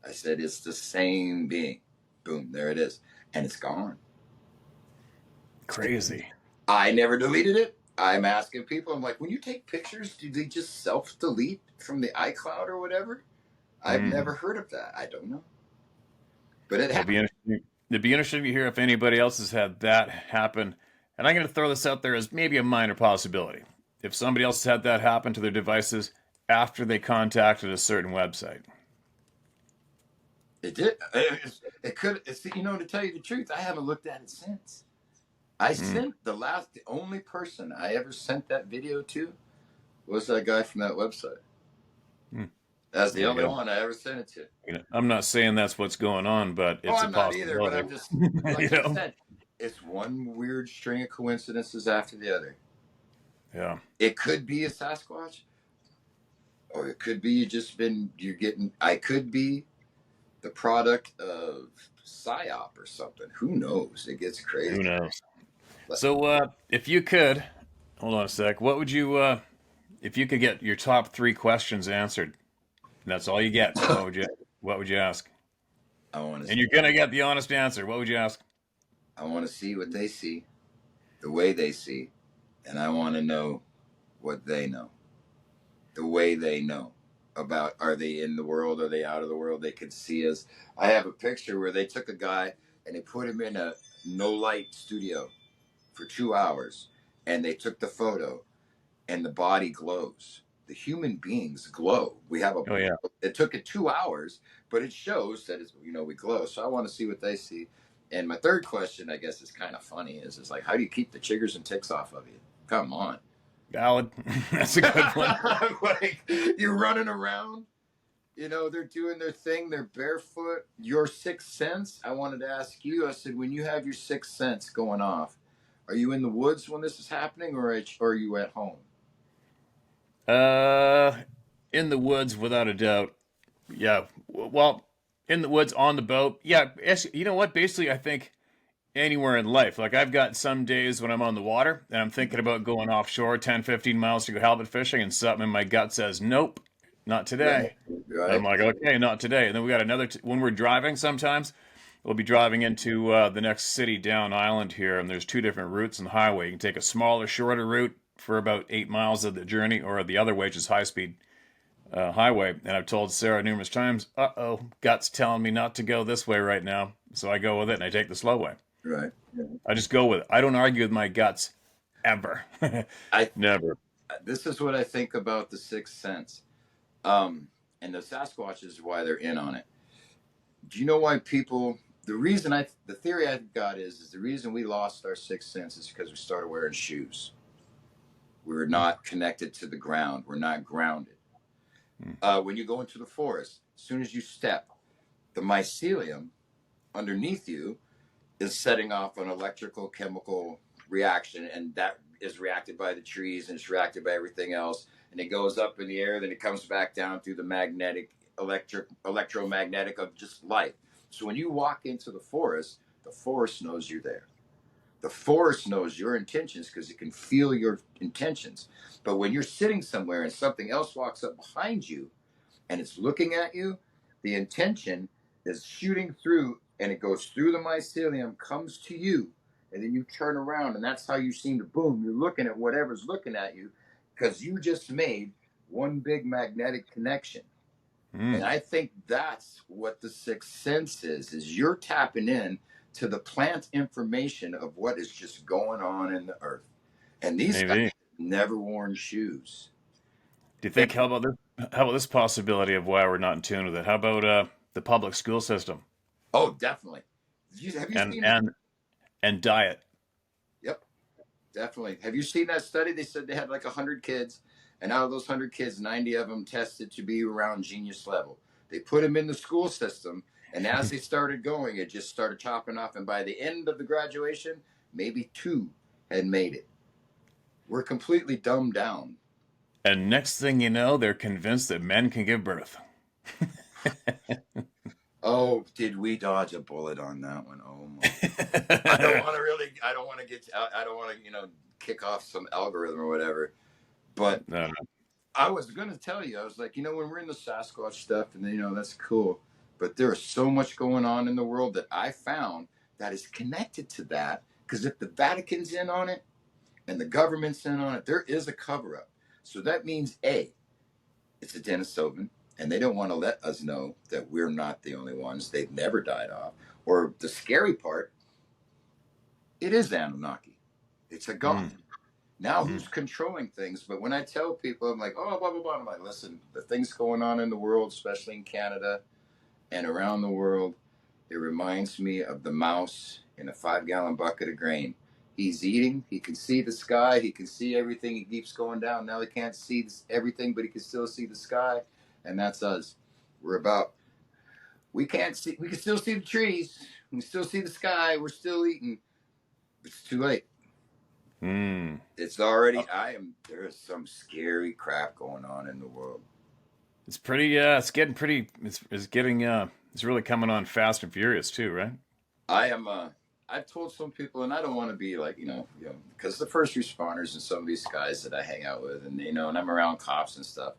I said, it's the same being. Boom, there it is. And it's gone. Crazy. I never deleted it. I'm asking people, I'm like, when you take pictures, do they just self-delete from the iCloud or whatever? I've never heard of that. I don't know. But it happened. It'd be interesting to hear if anybody else has had that happen. And I'm going to throw this out there as maybe a minor possibility. If somebody else has had that happen to their devices after they contacted a certain website. It did. It could. It's, you know, to tell you the truth, I haven't looked at it since. I sent the only person I ever sent that video to was that guy from that website. That's the only one I ever sent it to. You know, I'm not saying that's what's going on, but it's a possibility. I'm not either, but I'm just, like you said, it's one weird string of coincidences after the other. Yeah. It could be a Sasquatch, or it could be I could be the product of PSYOP or something. Who knows? It gets crazy. Who knows? So, if you could, hold on a sec, what would you, if you could get your top 3 questions answered, and that's all you get, what would you ask? And you're going to get the honest answer. What would you ask? I want to see what they see, the way they see, and I want to know what they know, the way they know about, are they in the world, are they out of the world, they can see us. I have a picture where they took a guy and they put him in a no light studio for 2 hours, and they took the photo and the body glows. The human beings glow. We have it took it 2 hours, but it shows that it's, you know, we glow. So I want to see what they see. And my third question, I guess, is kind of funny, is like, how do you keep the chiggers and ticks off of you? Come on. Valid. That's a good one. Like, you're running around, you know, they're doing their thing, they're barefoot. Your sixth sense, I wanted to ask you, I said, when you have your sixth sense going off, are you in the woods when this is happening, or are you at home? In the woods, without a doubt. Yeah. Well, in the woods, on the boat. Yeah. You know what? Basically, I think anywhere in life. Like, I've got some days when I'm on the water and I'm thinking about going offshore 10, 15 miles to go halibut fishing, and something in my gut says, nope, not today. Right. I'm like, okay, not today. And then we got another, when we're driving sometimes, we'll be driving into the next city down island here, and there's 2 different routes on the highway. You can take a smaller, shorter route for about 8 miles of the journey, or the other way, which is high-speed highway. And I've told Sarah numerous times, gut's telling me not to go this way right now. So I go with it and I take the slow way. Right. I just go with it. I don't argue with my guts ever. Never. This is what I think about the sixth sense. And the Sasquatch is why they're in on it. Do you know why people, the theory I've got is the reason we lost our sixth sense is because we started wearing shoes. We're not connected to the ground. We're not grounded. When you go into the forest, as soon as you step, the mycelium underneath you is setting off an electrical chemical reaction, and that is reacted by the trees, and it's reacted by everything else, and it goes up in the air, then it comes back down through the electromagnetic of just life. So when you walk into the forest knows you're there. The forest knows your intentions because it can feel your intentions. But when you're sitting somewhere and something else walks up behind you and it's looking at you, the intention is shooting through, and it goes through the mycelium, comes to you, and then you turn around, and that's how you seem to boom. You're looking at whatever's looking at you because you just made one big magnetic connection. And Mm, I think that's what the sixth sense is you're tapping in to the plant information of what is just going on in the earth. And these guys maybe. never worn shoes. Do you And, think how about this? How about this possibility of why we're not in tune with it? How about the public school system oh, definitely. Have you and seen? and and diet? Yep, definitely. Have you seen that study? They said they had like 100 kids, and out of those 100 kids, 90 of them tested to be around genius level. They put them in the school system, and as they started going, it just started chopping off. And by the end of the graduation, maybe two had made it. We're completely dumbed down. And next thing you know, they're convinced that men can give birth. Oh, did we dodge a bullet on that one? Oh my! I don't want to really. I don't want to get. I don't want to. Kick off some algorithm or whatever. But No, I was going to tell you. I was like, when we're in the Sasquatch stuff, and that's cool. But there is so much going on in the world that I found that is connected to that. Because if the Vatican's in on it and the government's in on it, there is a cover up. So that means it's a Denisovan, and they don't want to let us know that we're not the only ones. They've never died off. Or the scary part, it is Anunnaki. It's a god. mm, Now mm. who's controlling things? But when I tell people, I'm like, oh, blah, blah, blah. I'm like, listen, the things going on in the world, especially in Canada and around the world, it reminds me of the mouse in a 5-gallon bucket of grain. He's eating. He can see the sky. He can see everything. He keeps going down. Now he can't see everything, but he can still see the sky. And that's us. We're about, we can't see, we can still see the trees. We can still see the sky. We're still eating. It's too late. Mm. It's already, there is some scary crap going on in the world. It's pretty. It's getting pretty. It's getting. It's really coming on fast and furious too, right? I am, I've told some people, and I don't want to be like, because the first responders and some of these guys that I hang out with, and, and I'm around cops and stuff.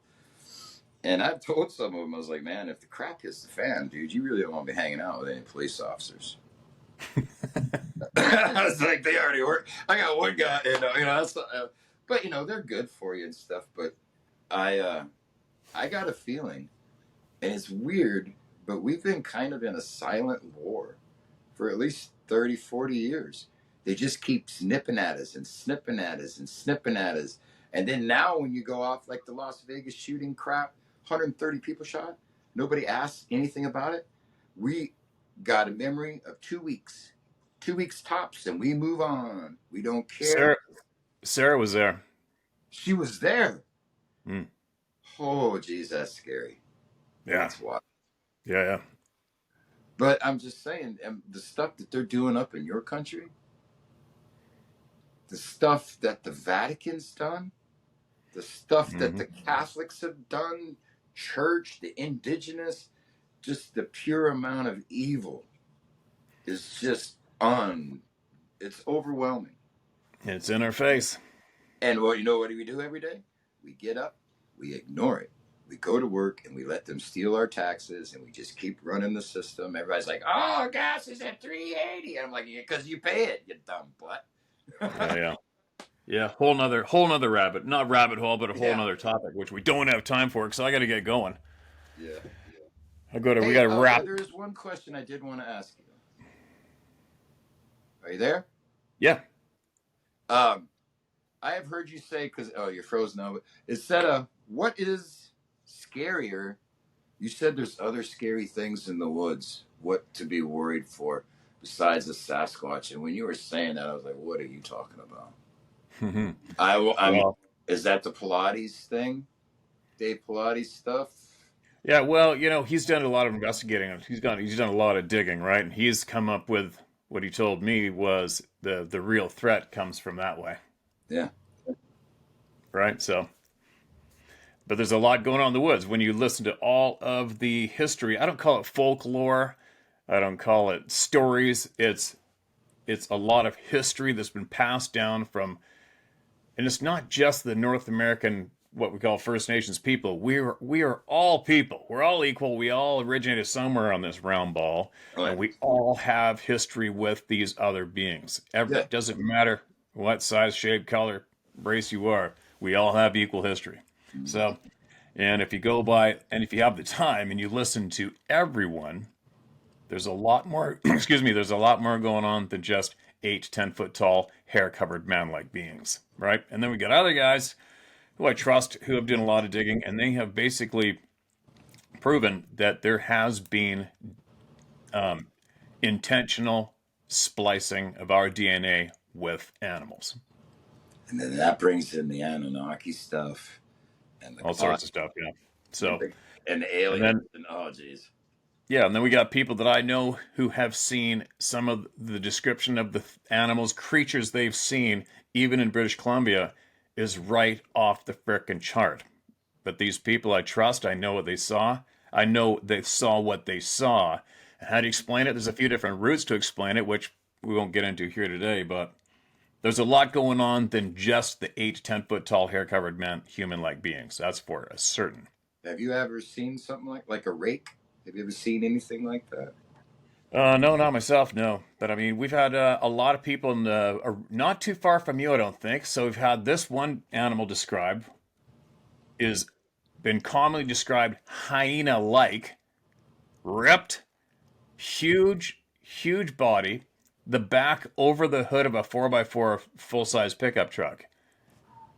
And I've told some of them, I was like, man, if the crap hits the fan, dude, you really don't want to be hanging out with any police officers. I was like, they already work. I got one guy, that's, but they're good for you and stuff. But I got a feeling, and it's weird, but we've been kind of in a silent war for at least 30, 40 years. They just keep snipping at us and snipping at us and snipping at us. And then now when you go off like the Las Vegas shooting crap, 130 people shot, nobody asked anything about it. We got a memory of 2 weeks. 2 weeks tops, and we move on. We don't care. Sarah was there. She was there. Mm. Oh, geez, that's scary. Yeah. That's wild. Yeah. Yeah. But I'm just saying, the stuff that they're doing up in your country, the stuff that the Vatican's done, the stuff that Mm-hmm. the Catholics have done, church, the indigenous, just the pure amount of evil is just it's overwhelming. It's in our face. And what do we do every day? We get up, we ignore it. We go to work and we let them steal our taxes, and we just keep running the system. Everybody's like, oh, gas is at $3.80. And I'm like, yeah, because you pay it, you dumb butt. Yeah. Yeah. Yeah. Whole nother rabbit, not rabbit hole, but a whole Yeah. nother topic, which we don't have time for because I got to get going. Yeah. I go to. We Hey, got to wrap. there is one question I did want to ask you. Are you there? Yeah. I have heard you say, you're frozen now, but instead of what is scarier, you said there's other scary things in the woods, what to be worried for besides the Sasquatch. And when you were saying that, I was like, what are you talking about? Well, Is that the Pilates thing? Dave Pilates stuff? yeah. Well, he's done a lot of investigating. He's done a lot of digging, right? And he's come up with what he told me was the real threat comes from that way, Yeah. right? So, but there's a lot going on in the woods. When you listen to all of the history, I don't call it folklore. I don't call it stories. It's a lot of history that's been passed down from, and it's not just the North American, what we call First Nations people. We are all people. We're all equal. We all originated somewhere on this round ball, Right. and we all have history with these other beings. It doesn't matter what size, shape, color, race you are. We all have equal history. So And if you go by, and if you have the time and you listen to everyone, there's a lot more, excuse me, there's a lot more going on than just 8 to 10 foot tall, hair covered man like beings, right? And then we got other guys who I trust who have done a lot of digging, and they have basically proven that there has been intentional splicing of our DNA with animals. And then that brings in the Anunnaki stuff and the All sorts of stuff, yeah. So, and the and aliens then, and oh geez. yeah, and then we got people that I know who have seen some of the description of the animals, creatures they've seen, even in British Columbia, is right off the frickin' chart. But these people I trust, I know what they saw. I know they saw what they saw. And how do you explain it? There's a few different routes to explain it, which we won't get into here today, but there's a lot going on than just the 8 to 10 foot tall, hair covered man, human like beings. That's for a certain. Have you ever seen something like a rake? Have you ever seen anything like that? No, not myself, no. But I mean, we've had a lot of people in the, not too far from you, I don't think. So we've had this one animal described, is been commonly described hyena-like, ripped, huge, huge body, the back over the hood of a 4x4 full-size pickup truck.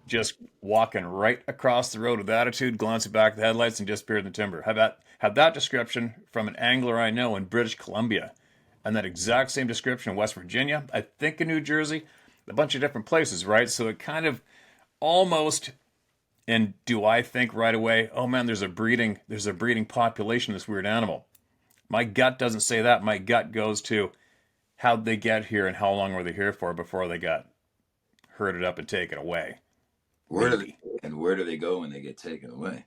Just walking right across the road with attitude, glancing back at the headlights, and disappeared in the timber. Had that description from an angler I know in British Columbia, and that exact same description in West Virginia, I think in New Jersey, a bunch of different places, right? So it kind of almost, and do I think right away, oh man, there's a breeding population of this weird animal. My gut doesn't say that. My gut goes to how'd they get here and how long were they here for before they got herded up and taken away. Where do they go when they get taken away?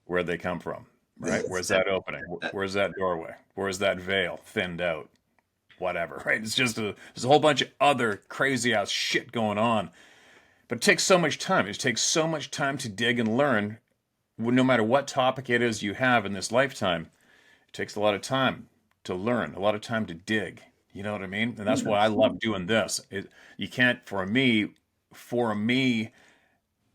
Where'd they come from? Right? Where's that opening? Where's that doorway? Where's that veil thinned out? Whatever, right? It's just there's a whole bunch of other crazy ass shit going on. But it takes so much time. It takes so much time to dig and learn. No matter what topic it is you have in this lifetime, it takes a lot of time to learn, a lot of time to dig. You know what I mean? And that's why I love doing this. You can't, for me,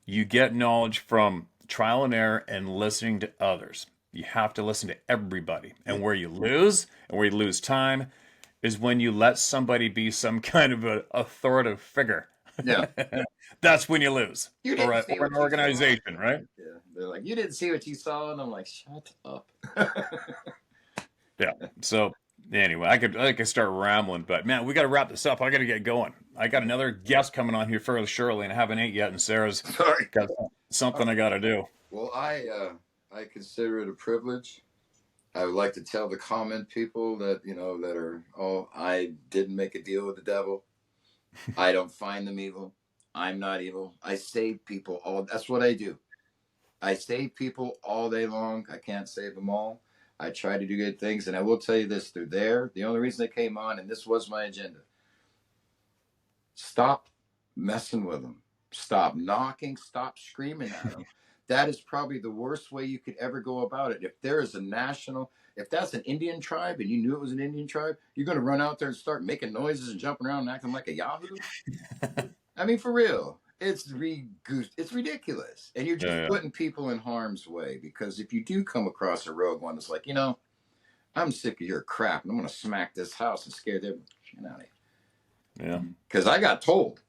you get knowledge from trial and error and listening to others. You have to listen to everybody. And where you lose time is when you let somebody be some kind of a authoritative figure. Yeah. That's when you lose. Or an organization, right? Yeah. They're like, you didn't see what you saw, and I'm like, shut up. Yeah. So anyway, I could start rambling, but man, we got to wrap this up. I got to get going. I got another guest coming on here fairly shortly, and I haven't ate yet. And Sarah's got something I got to do. Well, I consider it a privilege. I would like to tell the comment people that that are, oh, I didn't make a deal with the devil. I don't find them evil. I'm not evil. I save people all. That's what I do. I save people all day long. I can't save them all. I try to do good things, and I will tell you this: they're there. The only reason they came on, and this was my agenda. Stop messing with them. Stop knocking. Stop screaming at them. That is probably the worst way you could ever go about it. If there is if that's an Indian tribe and you knew it was an Indian tribe, you're going to run out there and start making noises and jumping around and acting like a yahoo? I mean, for real. It's ridiculous. And you're just putting people in harm's way, because if you do come across a rogue one that's like, I'm sick of your crap and I'm going to smack this house and scare the shit out of you. Yeah. Because I got told.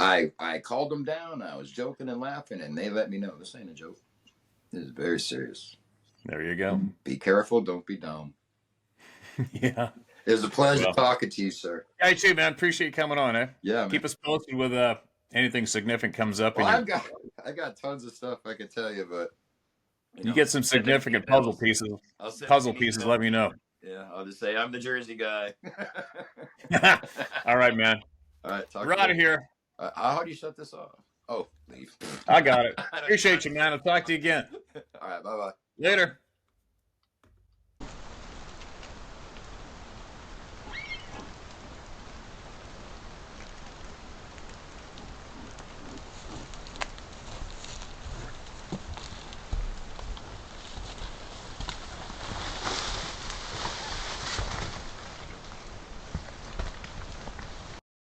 I called them down. I was joking and laughing, and they let me know this ain't a joke. This is very serious. There you go. Be careful. Don't be dumb. Yeah. It was a pleasure talking to you, sir. Yeah, you too, man. Appreciate you coming on, eh? Yeah, man. Keep us posted with anything significant comes up. Well, I got tons of stuff I can tell you, but you get some significant puzzle pieces. Let me know. Yeah, I'll just say I'm the Jersey guy. All right, man. All right, we're out of here. How do you shut this off? Oh, leave. I got it. Appreciate you, man. I'll talk to you again. All right, bye-bye. Later.